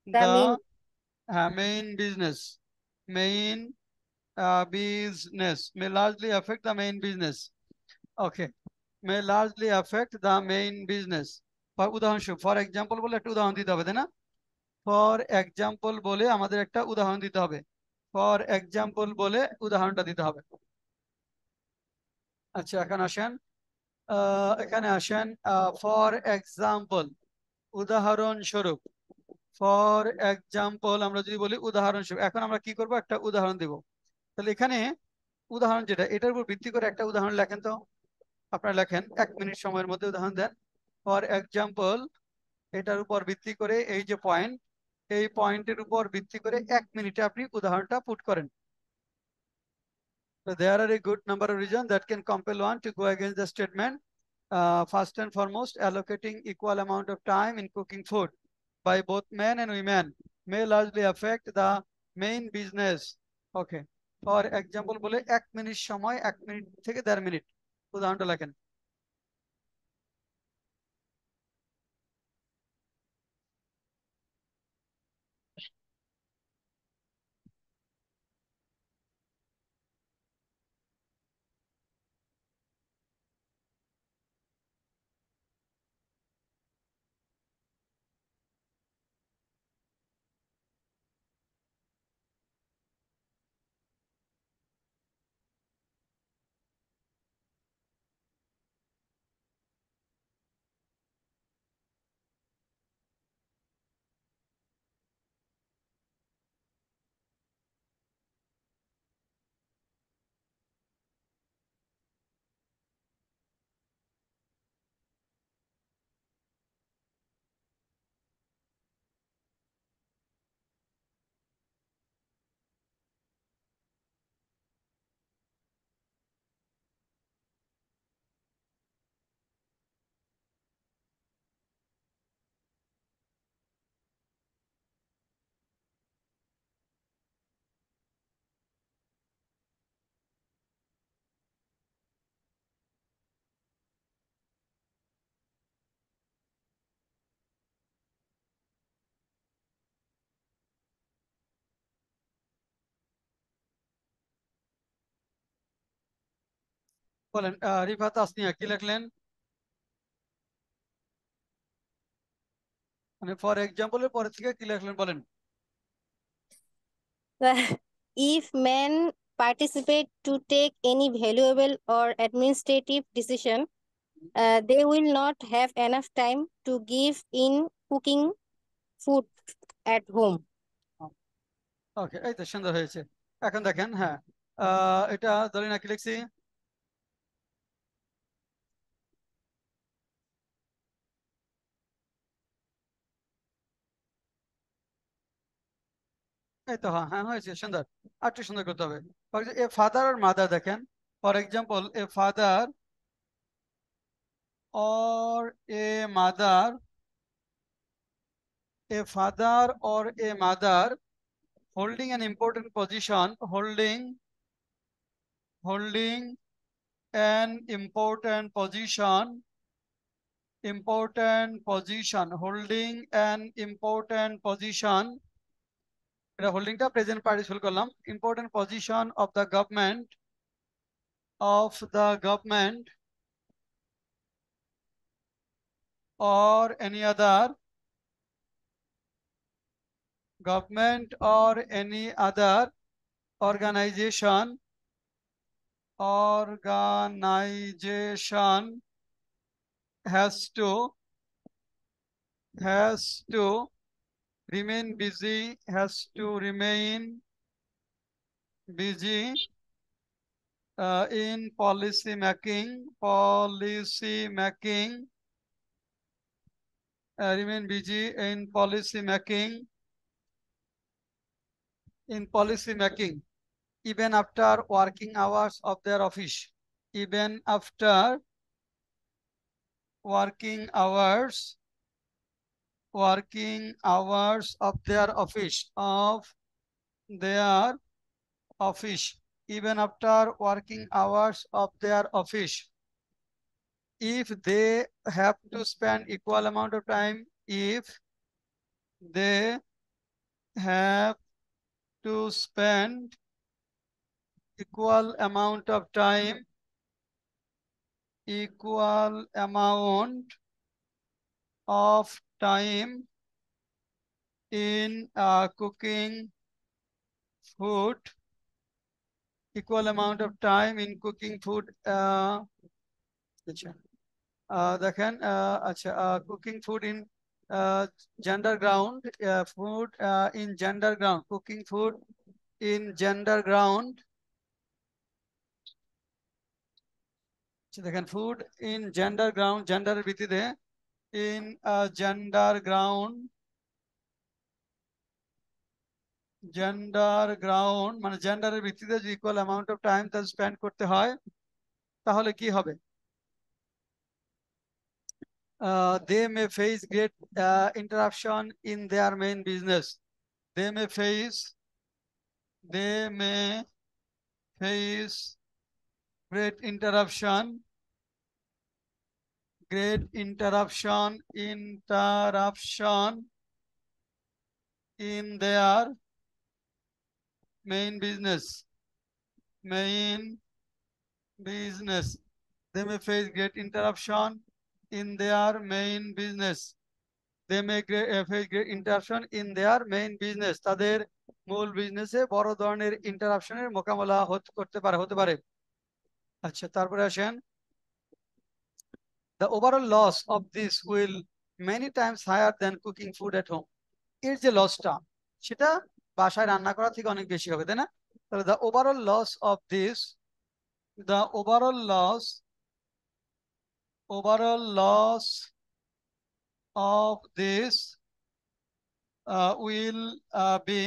The main main business. Main business may largely affect the main business. Okay, may largely affect the main business. উদাহরণস্বরূপ, ফর এক্সাম্পল বলে একটা উদাহরণ দিতে হবে, তাই না? ফর এক্সাম্পল বলে আমাদের একটা উদাহরণ দিতে হবে। ফর এক্সাম্পল বলে উদাহরণটা দিতে হবে। আচ্ছা, এখানে আসেন ফর এক্সাম্পল, উদাহরণস্বরূপ। ফর এক্সাম্পল আমরা যদি বলি উদাহরণস্বরূপ, এখন আমরা কি করব? একটা উদাহরণ দিব। তাহলে এখানে উদাহরণ যেটা, এটার উপর ভিত্তি করে একটা উদাহরণ লেখেন তো। আপনারা লেখেন, 1 মিনিট সময়ের মধ্যে উদাহরণ দেন। ফর এক্সাম্পল, এটার উপর ভিত্তি করে এই যে পয়েন্ট, এই পয়েন্টের উপর ভিত্তি করে 1 মিনিটে আপনি উদাহরণটা পুট করেন। So there are a good number of reasons that can compel one to go against the statement. First and foremost, allocating equal amount of time in cooking food by both men and women may largely affect the main business. Okay. For example, বলে 1 মিনিট সময়, 1 মিনিট থেকে 1.5 মিনিট, উদাহরণটা লেখেন। বলেন রিফাত তাসনিয়া কি লিখলেন? মানে ফর এক্সাম্পলের পরে থেকে কি লিখলেন বলেন? If men participate to take any valuable or administrative decision, they will not have enough time to give in cooking food at home. ওকে, এই তো সুন্দর হয়েছে। এখন দেখেন, হ্যাঁ এটা দলিনা কি লিখছি? এই তো, হ্যাঁ হ্যাঁ হয়েছে, সুন্দর। আর একটু সুন্দর করতে হবে। এ ফাদার আর মাদার দেখেন, for example a father or a mother, a father or a mother holding an important position, holding an important position, holding an important position, এটা হোল্ডিংটা প্রেজেন্ট পার্টিসিপল করলাম, important position of the government, or any other government or any other organization has to remain busy, in policy making, remain busy in policy making even after working hours of their office, even after working hours of their office, even after working hours of their office, if they have to spend equal amount of time, if they have to spend equal amount of time in cooking food, equal amount of time in cooking food, দেখেন আচ্ছা, cooking food in gender ground, food in gender ground, cooking food in gender ground, দেখেন ফুড ইন জেন্ডার গ্রাউন্ড, জেন্ডারের ভিত্তিতে, ইন জেন্ডার গ্রাউন্ড মানে জেন্ডারের ভিত্তিতে যে ইকুয়াল অ্যামাউন্ট অফ টাইম তা স্পেন্ড করতে হয়, তাহলে কি হবে? They may face great interruption in their main business. They may face great interruption in their main business. They may face great interruption in their main business. face great interruption in their main business. তাদের মূল বিজনেসে বড় ধরনের ইন্টারাপশনের মোকাবেলা হতে পারে। আচ্ছা, তারপরে আসেন, the overall loss of this will many times higher than cooking food at home. এর যে লসটা, সেটা বাসায় রান্না করা থেকে অনেক বেশি হবে, তাই না? তাহলে the overall loss of this will be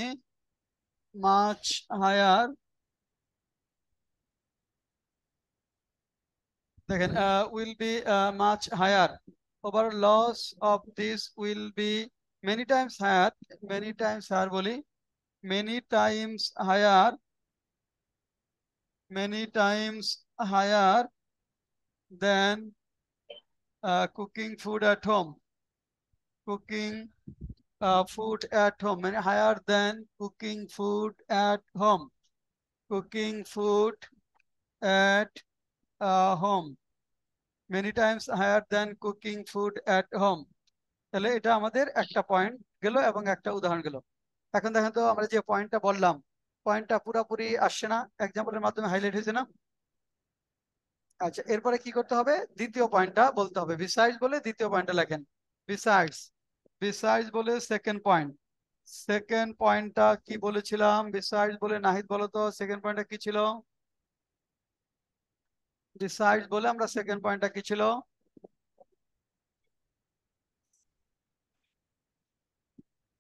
much higher. দেখেন will be much higher. Overall loss of this will be many times higher বলি, many times higher than cooking food at home. মানে higher than cooking food at home. home, many times higher than cooking food at home. তাহলে এটা আমাদের একটা পয়েন্ট গেল এবং একটা উদাহরণ গেল। এখন দেখেন তো আমরা যে পয়েন্টটা বললাম, পয়েন্টটা পুরোপুরি আসছে না? এক্সাম্পলের মাধ্যমে হাইলাইট হয়েছে না? আচ্ছা, এরপরে কি করতে হবে? দ্বিতীয় পয়েন্টটা বলতে হবে। বিসাইডস বলে দ্বিতীয় পয়েন্টটা লেখেন। বিসাইডস, বিসাইডস বলে সেকেন্ড পয়েন্ট। সেকেন্ড পয়েন্টটা কি বলেছিলাম? বিসাইডস বলে নাহিদ বলো তো সেকেন্ড পয়েন্টটা কি ছিল? বিসাইডস বলে আমরা সেকেন্ড পয়েন্টটা কি ছিল?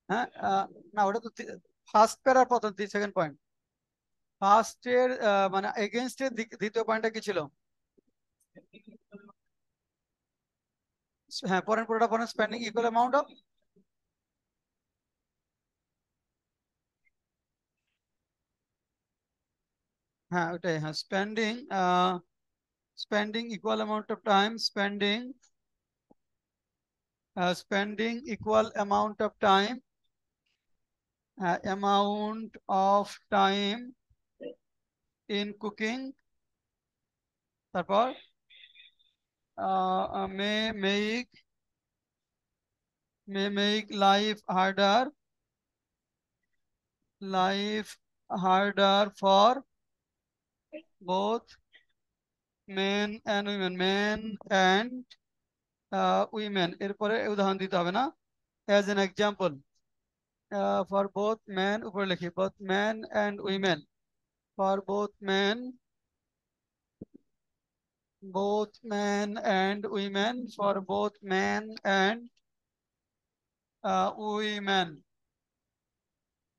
হ্যাঁ, না ওটা তো ফার্স্ট প্যারার প্রথম, সেকেন্ড পয়েন্ট। ফার্স্টের মানে এগেইনস্ট এর দ্বিতীয় পয়েন্টটা কি ছিল? হ্যাঁ, পরের পুরোটা পরেন। স্পেন্ডিং ইকুয়াল অ্যামাউন্ট অফ, হ্যাঁ ওটাই, হ্যাঁ spending, spending equal amount of time, spending, spending equal amount of time, amount of time in cooking. তারপর may make, may make life harder, life harder for both men and women, men and women। এরপরে উদাহরণ দিতে হবে না? as an example, for both men, উপরে লিখি both men and women, for both men, both men and women, for both men and women,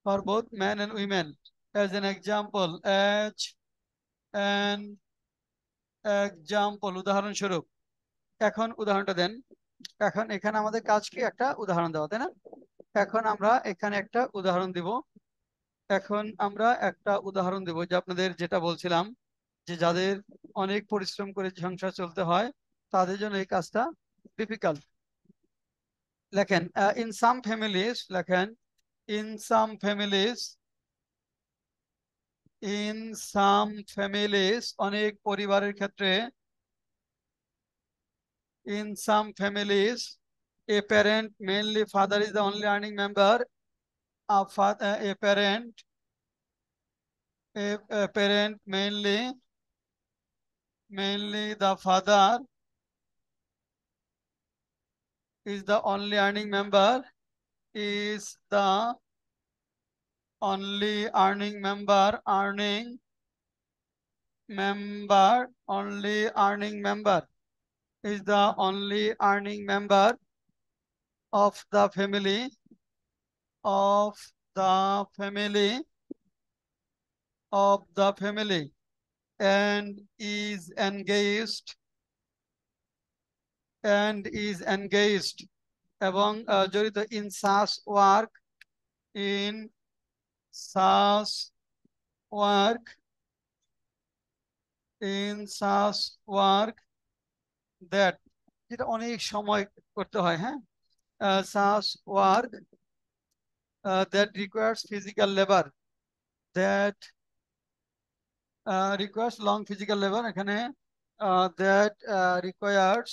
for both men and women, as an example, as an example, উদাহরণস্বরূপ। এখন উদাহরণটা দেন। এখন এখানে আমাদের কাজ কি? একটা উদাহরণ দেওয়া, তাই না? এখন আমরা এখানে একটা উদাহরণ দিব। এখন আমরা একটা উদাহরণ দেব যে আপনাদের যেটা বলছিলাম, যে যাদের অনেক পরিশ্রম করে সংসার চলতে হয় তাদের জন্য এই কাজটা ডিফিকাল্ট। লেখেন ইন সাম ফ্যামিলিজ, লেখেন in some families, in some families, অনেক পরিবারের ক্ষেত্রে, in some families a parent, mainly father, is the only earning member. A parent, a parent, mainly the father is the only earning member, is the only earning member, only earning member, is the only earning member of the family, of the family, of the family, and is engaged, and is engaged এবং জড়িত in such work, in such work, in such work that, যেটা অনেক সময় করতে হয়, হ্যাঁ, such work that requires physical labor, that requires long physical labor, এখানে that requires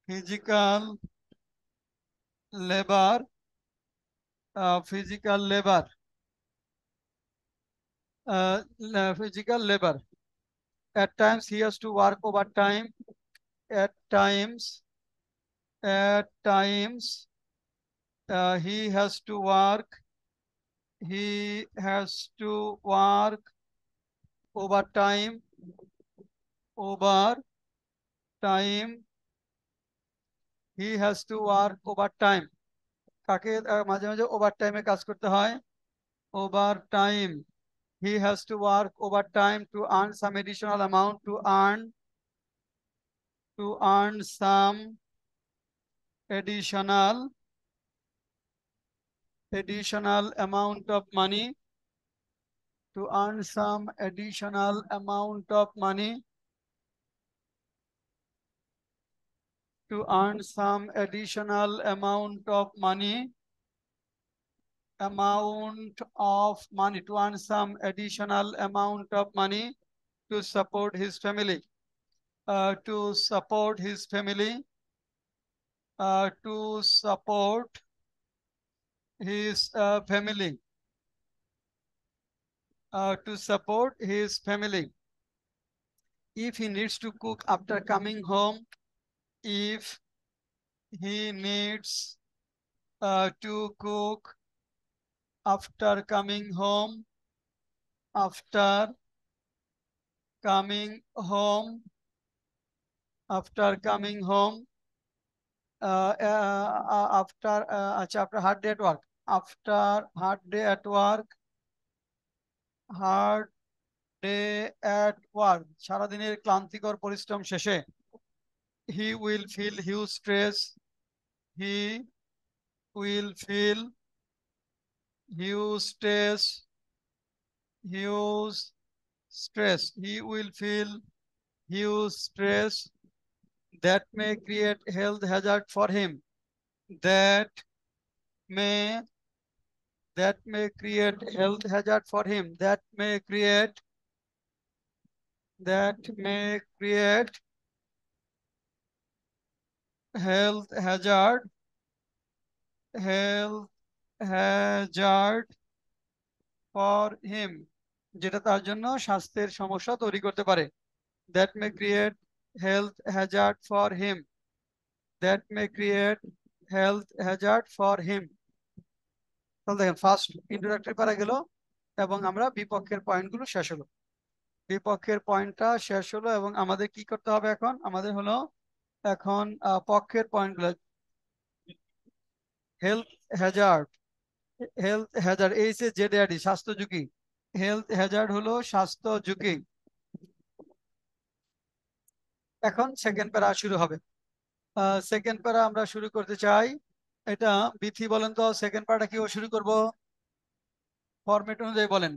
physical labor, physical labor, physical labor. At times he has to work overtime, at times, at times he has to work, he has to work overtime, over time, he has to work overtime। কাকে মাঝে মাঝে ওভার টাইমে কাজ করতে হয়? Over time, he has to work overtime to earn some additional amount, to earn some additional amount of money, to earn some additional amount of money, to earn some additional amount of money, amount of money, to earn some additional amount of money to support his family. To support his family. To support his family. To support his family. If he needs to cook after coming home, if he needs to cook after coming home, after coming home, after coming home, after after hard day at work, after hard day at work, hard day at work, সারাদিনের ক্লান্তিকর পরিশ্রম শেষে, he will feel huge stress, he will feel huge stress, huge stress, he will feel huge stress that may create health hazard for him, that may create health hazard for him, that may create health hazard for him, যেটা তার জন্য স্বাস্থ্যের সমস্যা তৈরি করতে পারে। that may create health hazard for him, that may create health hazard for him। তাহলে দেখেন ফার্স্ট ইন্ট্রোডাক্টরি প্যারা গেল এবং আমরা বিপক্ষের পয়েন্টগুলো শেষ হলো, বিপক্ষের পয়েন্টটা শেষ হলো এবং আমাদের কি করতে হবে এখন, আমাদের হলো এখন পক্ষের পয়েন্টগুলো। Health Hazard, health Hazard HAZARD স্বাস্থ্য ঝুঁকি, হেলথ হ্যাজার্ড হলো স্বাস্থ্য ঝুঁকি। এখন সেকেন্ড প্যারা শুরু হবে। সেকেন্ড প্যারা আমরা শুরু করতে চাই, এটা বিথি বলেন তো সেকেন্ড প্যারাটা কি শুরু করব, ফরম্যাট অনুযায়ী বলেন।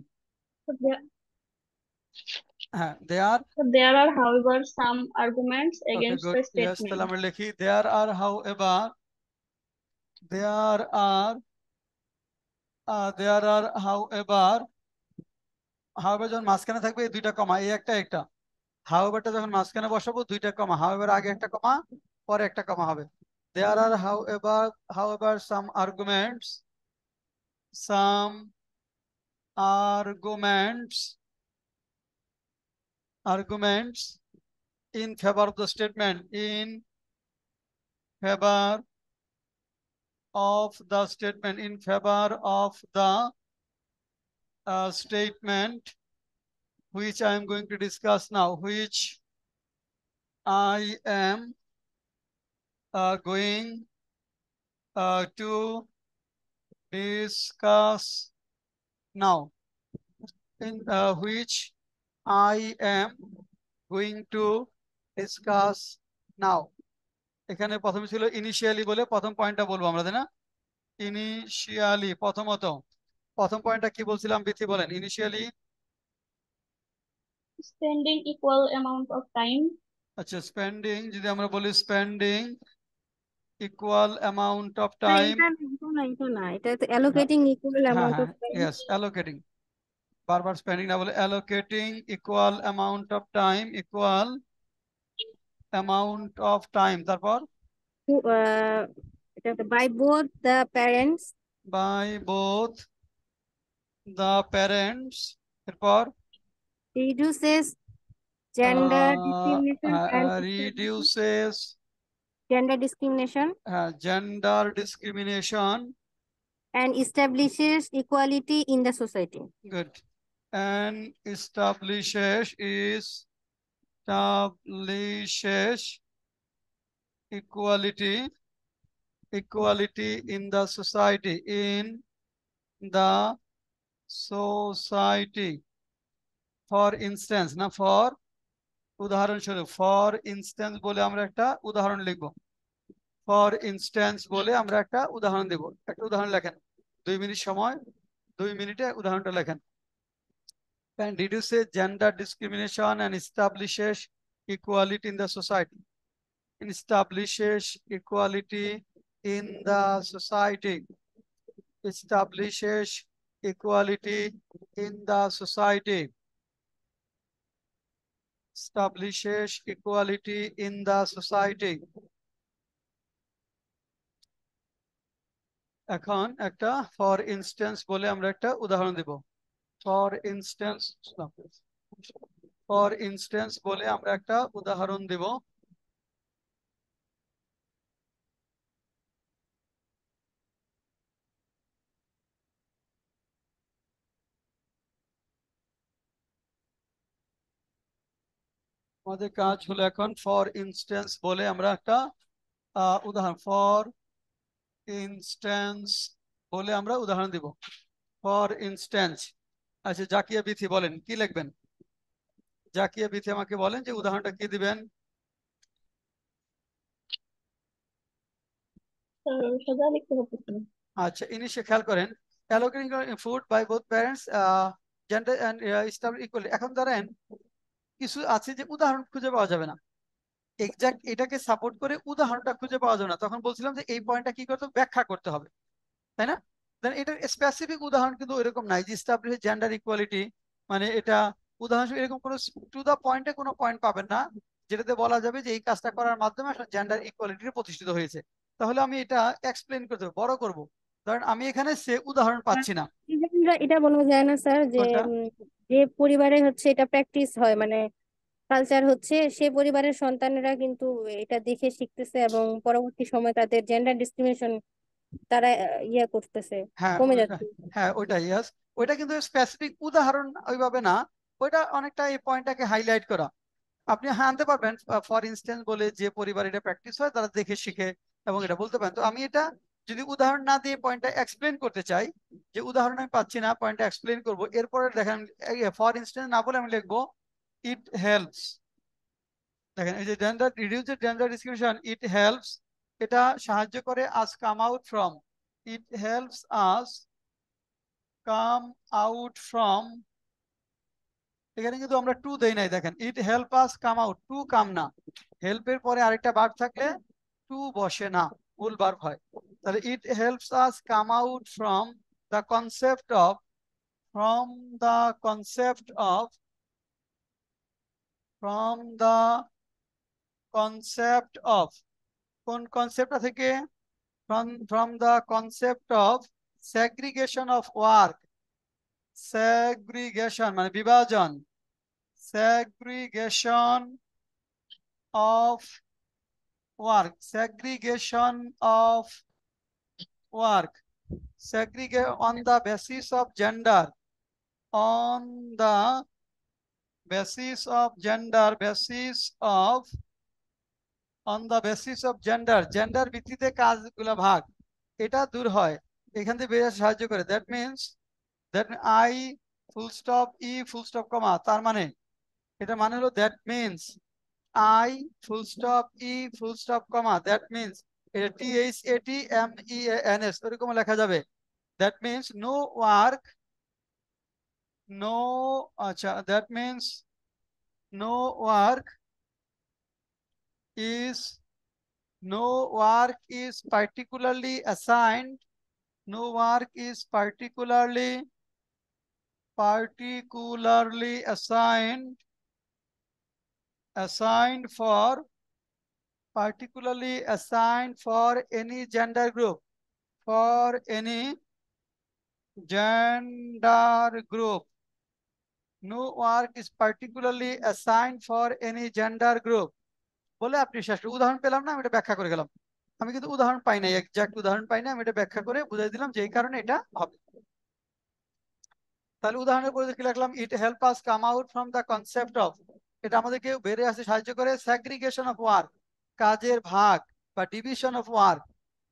হ্যাঁ, there are however some arguments against the yes, statement. তাহলে আমরা লিখি there are however যখন মাঝখানে থাকবে এই দুইটা কমা, এই একটা একটা, হাউএভারটা যখন মাঝখানে বসাবো দুইটা কমা, হাউএভার আগে একটা কমা পরে একটা কমা হবে। there are however some arguments in favor of the statement, in favor of the statement, in favor of the statement which I am going to discuss now, which I am going to discuss now, in which I am going to discuss now। এখানে প্রথমে ছিল ইনিশিয়ালি বলে প্রথম পয়েন্টটা বলবো আমরা, তাই না? ইনিশিয়ালি প্রথমত, প্রথম পয়েন্টটা কি বলছিলাম বিথি বলেন। Initially spending equal amount of time, আচ্ছা স্পেন্ডিং, যদি আমরা বলি স্পেন্ডিং ইকুয়াল অ্যামাউন্ট অফ না, টাইম, এটা না, এটা তো allocating equal হ্যাঁ amount হ্যাঁ of time. ইয়েস অ্যালোকেটিং, বারবার স্পেন্ডিং না বলে allocating equal amount of time, equal amount of time, তারপর এটা by both the parents, by both the parents, এরপর reduces gender discrimination and reduces gender discrimination gender discrimination, and establishes equality in the society. good, and establishes equality in the society, in the society। For instance না, ফর উদাহরণস্বরূপ, ফর ইনস্ট্যান্স বলে আমরা একটা উদাহরণ লিখব, ফর ইনস্ট্যান্স বলে আমরা একটা উদাহরণ দেব। একটা উদাহরণ লেখেন, 2 মিনিট সময়, 2 মিনিটে উদাহরণটা লেখেন। and reduces gender discrimination and establishes equality in the society, establishes equality in the society, establishes equality in the society. Establishes equality in the society. এখন একটা ফর ইনস্ট্যান্স বলে আমরা একটা উদাহরণ দেব। ফর ইনস্ট্যান্স বলে আমরা একটা উদাহরণ দেব। আমাদের কাজ হলো এখন ফর ইনস্ট্যান্স বলে আমরা একটা উদাহরণ ফর ইনস্ট্যান্স বলে আমরা উদাহরণ দিব। For instance. আচ্ছা জাকিয়া বিথি বলেন কি লিখবেন? জাকিয়া বিথি আমাকে বলেন যে উদাহরণটা কি দিবেন? সোজা লিখতে পারতেছি না। আচ্ছা ইনিশে খেয়াল করেন allocating food by both parents gender and establish equality। এখন ধরেন কিছু আছে যে উদাহরণ খুঁজে পাওয়া যাবে না, এক্সাক্ট এটাকে সাপোর্ট করে উদাহরণটা খুঁজে পাওয়া যাবে না, তখন বলছিলাম যে এই পয়েন্টটা কি করতে হবে, ব্যাখ্যা করতে হবে, তাই না? দেন এটার স্পেসিফিক উদাহরণ কিন্তু এরকম নাই যে এস্টাবলিশ জেন্ডার ইকুয়ালিটি, মানে এটা উদাহরণ এরকম কোনো টু দা পয়েন্টে কোনো পয়েন্ট পাবেন না যেটাতে বলা যাবে যে এই কাজটা করার মাধ্যমে আসলে জেন্ডার ইকুয়ালিটি প্রতিষ্ঠিত হয়েছে। তাহলে আমি এটা এক্সপ্লেন করতে হবে, বড় করব। ধরেন আমি এখানে সে উদাহরণ পাচ্ছি না। এটা বলা যায় না স্যার যে কোনটা? যে পরিবারে হচ্ছে এটা প্র্যাকটিস হয়, মানে কালচার হচ্ছে, সে পরিবারের সন্তানেরা কিন্তু এটা দেখে শিখতেছে এবং পরবর্তী সময় তাদের জেন্ডার ডিসক্রিমিনেশন তারা ইয়ে করতেছে, হ্যাঁ কমে ওইটা, যাচ্ছে। হ্যাঁ ওইটা ইয়েস। ওইটা কিন্তু স্পেসিফিক উদাহরণ ওইভাবে না, ওইটা অনেকটা এই পয়েন্টটাকে হাইলাইট করা। আপনি হ্যাঁ আনতে পারবেন ফর ইনস্ট্যান্স বলে যে পরিবার এটা প্র্যাকটিস হয় তারা দেখে শিখে এবং এটা বলতে পারেন। তো আমি এটা যদি উদাহরণ না দিয়ে পয়েন্টটা এক্সপ্লেন করতে চাই, যে উদাহরণ আমি পাচ্ছি না, পয়েন্টটা এক্সপ্লেন করব, এরপরে দেখেন ফর ইনস্ট্যান্স না বলে আমি লিখবো ইট হেল্পস। দেখেন এই যে gender reduce gender discrimination, it helps, এটা সাহায্য করে us come out from, it helps us come out from. এখানে কিন্তু আমরা টু দেই নাই, দেখেন it help us come out, to come না, হেল্পের পরে আরেকটা ভার্ব থাকলে টু বসে না, মূল ভার্ব হয়। তাহলে it helps us come out from the concept of, from the concept of, from the concept of, কোন কনসেপ্টটা থেকে? From the concept of segregation of work. Segregation মানে বিভাজন, segregation of work, segregation of work, segregate on the basis of gender, on the basis of gender, basis of, on the basis of gender, gender ভিত্তিতে কাজগুলো ভাগ, এটা দূর হয়, এখান থেকে বেরিয়ে আসতে সাহায্য করে। That means, that I full stop E full stop কমা, তার মানে এটা মানে হলো that means I full stop E full stop comma, that means এটা THATMEANS ওরকম লেখা যাবে। That means no work, no, আচ্ছা that means no work is, no work is particularly assigned, no work is particularly assigned for, particularly assigned for any gender group, for any gender group. No work is particularly assigned for any gender group বলে আপনি শেষ। উদাহরণ পেলাম না, আমি এটা ব্যাখ্যা করে গেলাম। আমি কিন্তু উদাহরণ পাই নাই, এক্সাক্ট উদাহরণ পাই না, আমি এটা ব্যাখ্যা করে বুঝাই দিলাম যে এই কারণে এটা হবে। তাহলে উদাহরণের পরে কি লিখলাম? It help us come out from the concept of, এটা আমাদেরকে বেরিয়ে আসতে সাহায্য করে সেগ্রিগেশন অফ ওয়ার্ক, কাজের ভাগ বা division of work,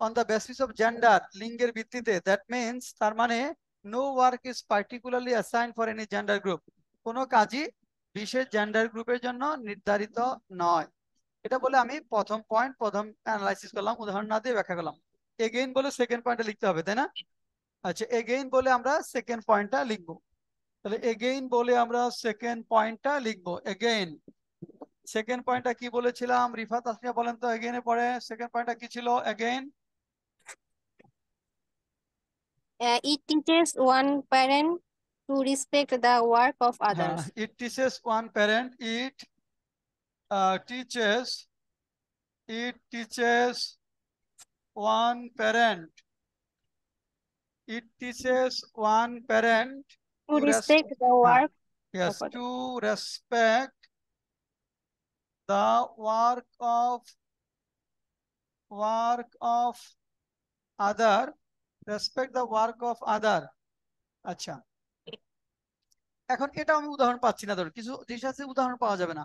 on the basis of gender, লিঙ্গের ভিত্তিতে। দ্যাট মিনস তার মানে no work is particularly assigned for any gender group, কোনো কাজই বিশেষ জেন্ডার গ্রুপের জন্য নির্ধারিত নয়। এটা বলে আমি প্রথম পয়েন্ট প্রথম অ্যানালাইসিস করলাম, উদাহরণ না দিয়ে ব্যাখ্যা করলাম। এগেইন বলে সেকেন্ড পয়েন্টটা লিখতে হবে, তাই না? আচ্ছা এগেইন বলে আমরা সেকেন্ড পয়েন্টটা লিখবো। তাহলে এগেইন বলে আমরা সেকেন্ড পয়েন্টটা লিখবো। এগেইন সেকেন্ড পয়েন্টটা কি বলেছিলাম? রিফাত তাসনিয়া বলেন তো এগেইনের পরে সেকেন্ড পয়েন্টটা কি ছিল? Again It teaches one parent to respect the work of others. It teaches one parent. It teaches one parent. It teaches one parent To respect the work yes, of others. to respect the work of other. Respect the work of other. আচ্ছা, এখন এটা আমি উদাহরণ পাচ্ছি না, ধরো কিছু জিনিস আছে উদাহরণ পাওয়া যাবে না,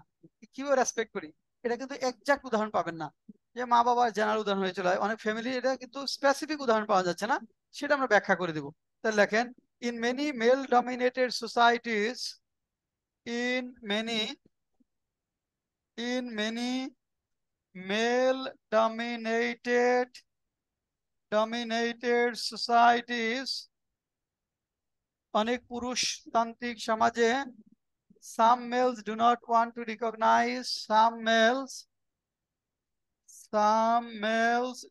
কিভাবে রেসপেক্ট করি, এটা কিন্তু এক্সাক্ট উদাহরণ পাবেন না। যে মা বাবার জেনারেল উদাহরণ হয়ে চলে অনেক ফ্যামিলি, এটা কিন্তু স্পেসিফিক উদাহরণ পাওয়া যাচ্ছে না, সেটা আমরা ব্যাখ্যা করে দেবো। তাহলে লেখেন, in many male dominated societies, in many male dominated societies, অনেক পুরুষতান্ত্রিক সমাজে, some males do not want to recognize, some males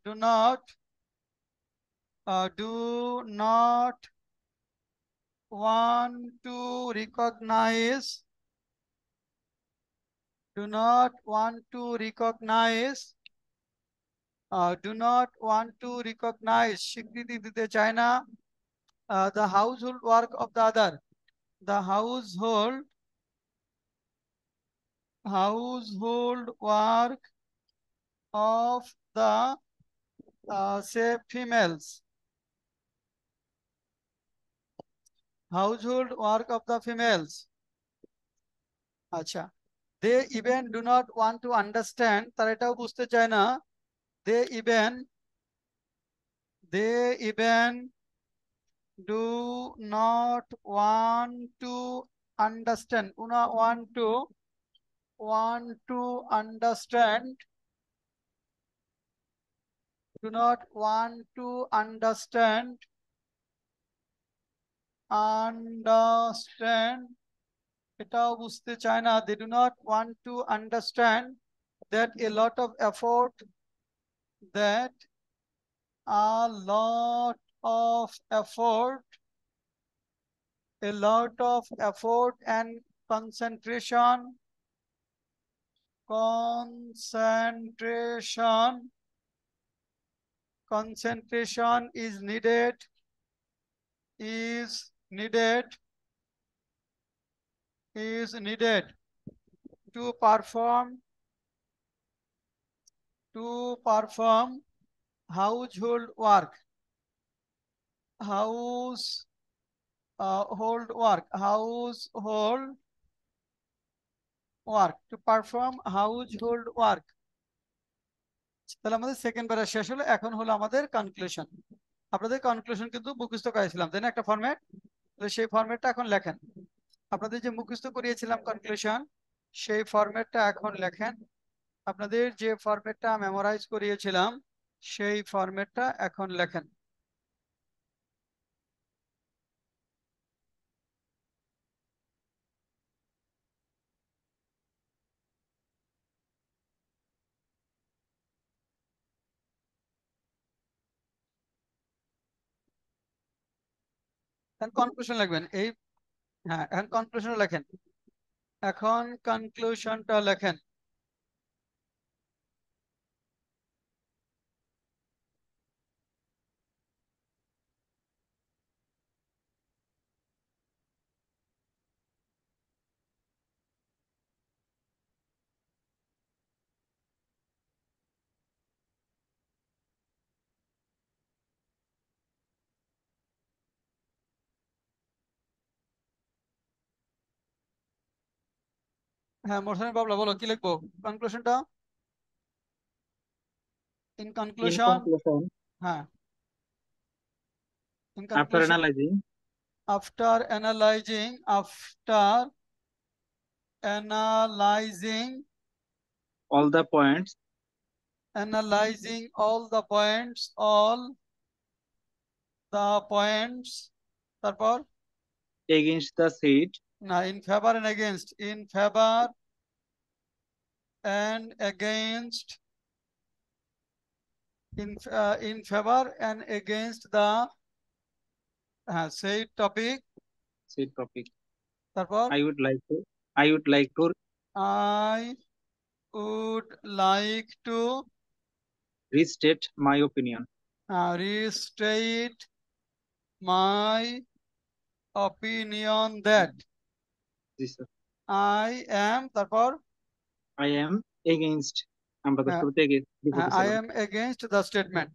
do not want to recognize, do not want to recognize, স্বীকৃতি দিতে চায় না, the household work of the other, the household work of the say females, household work of the females. আচ্ছা, they even do not want to understand, তারা এটাও বুঝতে চায় না, they even do not want to understand, understand, do not want to understand এটাও বুঝতে চায় না, they do not want to understand that a lot of effort, and concentration is needed to perform household work, to perform household work. তাহলে আমাদের সেকেন্ড প্যারা শেষ হলো, এখন হলো আমাদের কনক্লুশন। আপনাদের কনক্লুশন কিন্তু মুখস্থ করাইছিলাম, তাই না, একটা ফরম্যাট, সেই ফরম্যাটটা এখন লেখেন। আপনাদের যে মুখস্থ করিয়েছিলাম কনক্লুশন, সেই ফরম্যাটটা এখন লেখেন। আপনাদের যে ফরম্যাটটা মেমোরাইজ করিয়েছিলাম, সেই ফরম্যাটটা এখন লেখেন। কনক্লুশন লিখবেন এই, হ্যাঁ, এখন কনক্লুশন লেখেন, এখন কনক্লুশনটা লেখেন। হ্যাঁ, মোরসানি বাবলা বলো কি লিখবো কনক্লুশনটা? ইন কনক্লুশন, হ্যাঁ, in after conclusion, analyzing after analyzing all the points, তারপর against the said, না, in favor and against, in favor and against, in favor and against the হ্যাঁ, সেই টপিক, সেই টপিক। তারপর I would like to I would like to I would like to restate my opinion. restate my opinion that G sir. I am, তারপর I am against, আমরা তো হ্যাঁ, শুরুতে বিপরীতে I ছিলাম। am against the statement.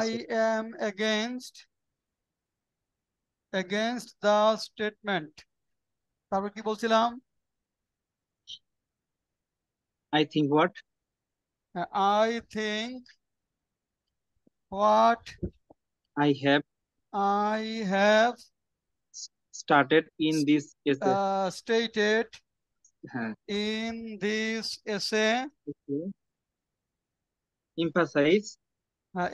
I am against the statement. তারপর কি বলছিলাম? I think what I think what I have I have started in this essay. stated হ্যাঁ, in this essay emphasize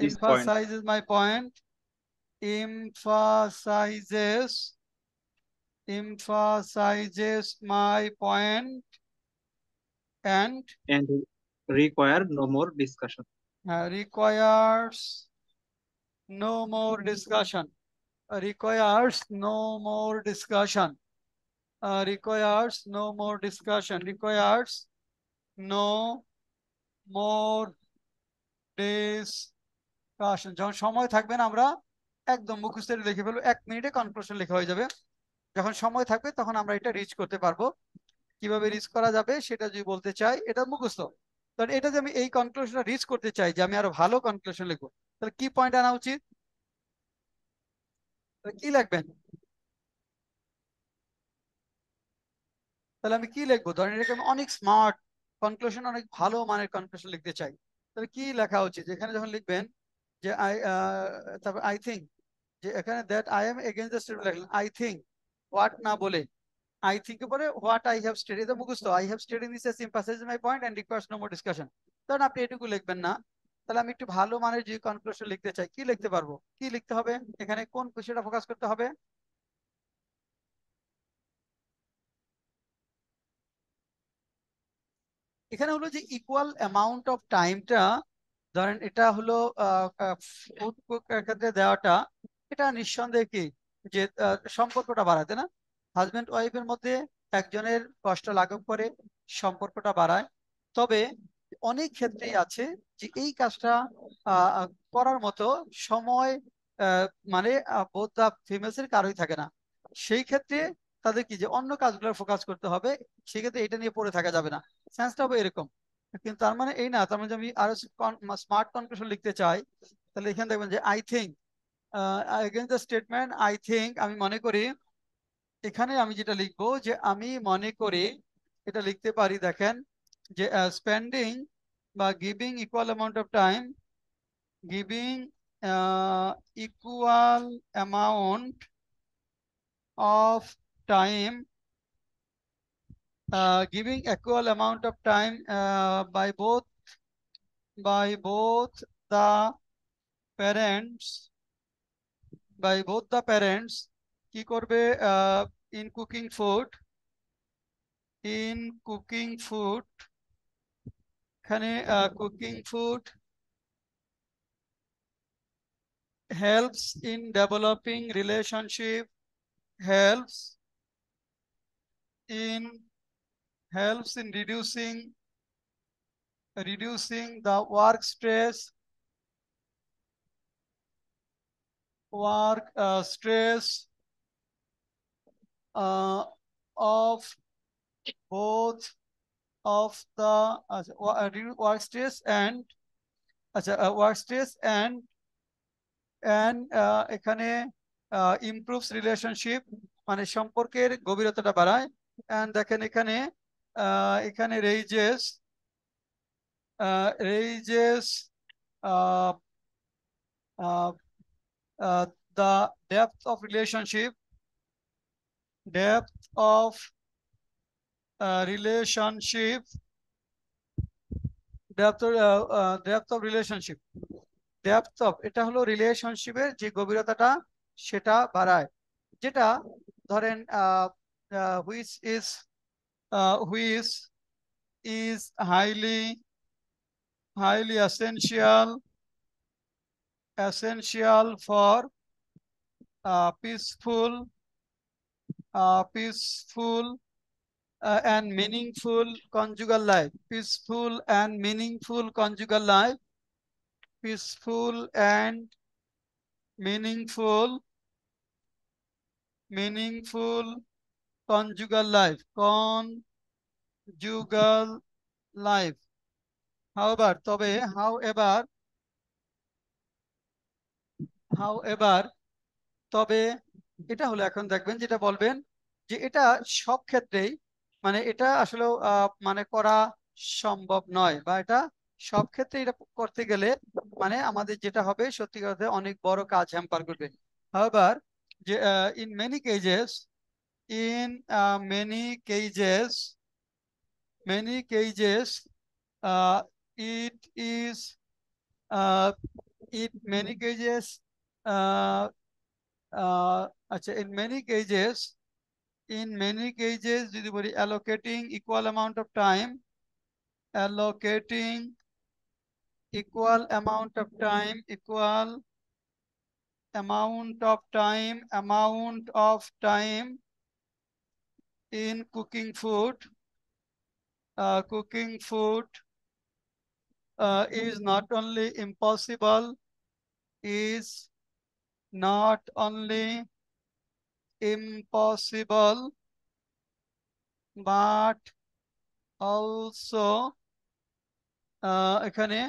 this point. emphasizes my point, emphasizes my point, and And require no more discussion. requires no more discussion. Requires no more discussion. Requires no more discussion. Requires no more discussion. যখন সময় থাকবে না আমরা একদম মুখস্থ লিখে ফেলবো, 1 মিনিটে কনক্লুশন লেখা হয়ে যাবে। যখন সময় থাকবে তখন আমরা এটা রিচ করতে পারবো। কিভাবে রিচ করা যাবে সেটা যদি বলতে চাই, এটা মুখস্থ। কারণ এটা যে আমি এই কনক্লুশনটা রিচ করতে চাই, যে আমি আরো ভালো কনক্লুশন লিখবো, তাহলে কি পয়েন্ট আনা উচিত? তাহলে কি লিখবেন? তাহলে আমি কি লিখবো? ধরেন এটাকে আমি অনেক স্মার্ট কনক্লুশন, অনেক ভালো মানের কনক্লুশন লিখতে চাই, তাহলে কি লেখা উচিত? এখানে যখন লিখবেন যে তারপর আই থিঙ্ক, যে এখানে that I am against the statement লিখলেন, আই থিঙ্ক হোয়াট না বলে আই থিঙ্ক পরে হোয়াট আই হ্যাভ স্টেটেড, এটা মুখস্থ। I have stated this as emphasise my point and requires no more discussion. কারণ আপনি এটুকু লিখবেন না, তাহলে আমি একটু ভালো মানের যে কনক্লুশন লিখতে চাই, কি লিখতে পারবো? কি লিখতে হবে? এখানে কোন বিষয়টা ফোকাস করতে হবে? এখানে হলো যে ইকুয়াল অ্যামাউন্ট অফ টাইমটা, ধরেন এটা হলো ফুড কুকের ক্ষেত্রে দেওয়াটা, এটা নিঃসন্দেহে কি যে সম্পর্কটা বাড়াতে না, হাজবেন্ড ওয়াইফের মধ্যে একজনের কষ্ট লাঘব করে, সম্পর্কটা বাড়ায়। তবে অনেক ক্ষেত্রেই আছে যে এই কাজটা করার মতো সময় মানে বোথ দা ফিমেলস এর কারোই থাকে না। সেই ক্ষেত্রে তাদের কি যে অন্য কাজগুলো ফোকাস করতে হবে, সেক্ষেত্রে এটা নিয়ে পড়ে থাকা যাবে না। সেন্সটা হবে এরকম। কিন্তু তার মানে এই না, তার মানে যে আমি আরো স্মার্ট কনক্লুশন লিখতে চাই, তাহলে এখানে দেখবেন যে I think against the statement I think, আমি মনে করি, এখানে আমি যেটা লিখবো যে আমি মনে করি, এটা লিখতে পারি, দেখেন যে স্পেন্ডিং বা giving equal amount of time, giving equal amount of time, giving equal amount of time by both the parents, কি করবে? in cooking food, এখানে cooking food helps in developing relationship, helps in reducing the work stress of both of the work stress and work stress and এখানে improves relationship, মানে সম্পর্কের গভীরতাটা বাড়ায়। and দেখেন এখানে এখানে raises the depth of relationship, depth of relationship, depth of, এটা হলো রিলেশনশিপের যে গভীরতাটা সেটা বাড়ায়। যেটা ধরেন which is highly essential for peaceful, peaceful and meaningful conjugal life. Peaceful and meaningful conjugal life. Peaceful and meaningful conjugal life. Conjugal life. however তবে এটা হলো, এখন দেখবেন যেটা বলবেন যে এটা সব ক্ষেত্রেই মানে এটা আসলে মানে করা সম্ভব নয়, বা এটা সব ক্ষেত্রে এটা করতে গেলে মানে আমাদের যেটা হবে সত্যি কথা অনেক বড় কাজ হ্যাম্পার করবে। however যে in many cases in many cases uh, it is in many cases uh, আচ্ছা in many cases যদি বলি allocating equal amount of time equal amount of time in cooking food is not only impossible, is not only impossible but also এখানে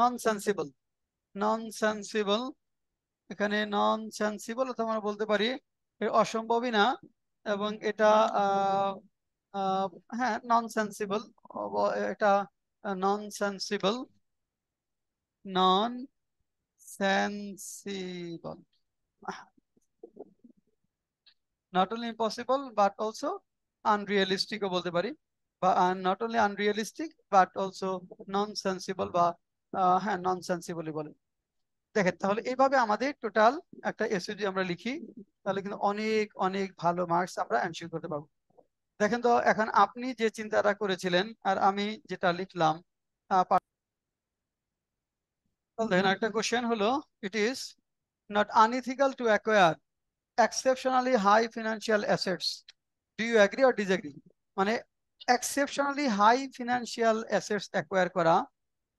nonsensible এখানে nonsensible অথবা আমরা বলতে পারি অসম্ভবই না, এবং এটা আহ, আহ, হ্যাঁ nonsensible, এটা nonsensible not only impossible but also unrealistic ও বলতে পারি, বা not only unrealistic but also nonsensible, বা হ্যাঁ nonsensible বলে। দেখেন তাহলে এইভাবে আমাদের টোটাল একটা এসে যদি আমরা লিখি তাহলে কিন্তু অনেক অনেক ভালো মার্কস আমরা এনশিওর করতে পারবো। দেখেন তো এখন আপনি যে চিন্তাটা করেছিলেন আর আমি যেটা লিখলাম, দেখেন একটা কোশ্চেন হলো, it is not unethical to acquire exceptionally high financial assets. Do you agree or disagree? মানে exceptionally high financial assets acquire করা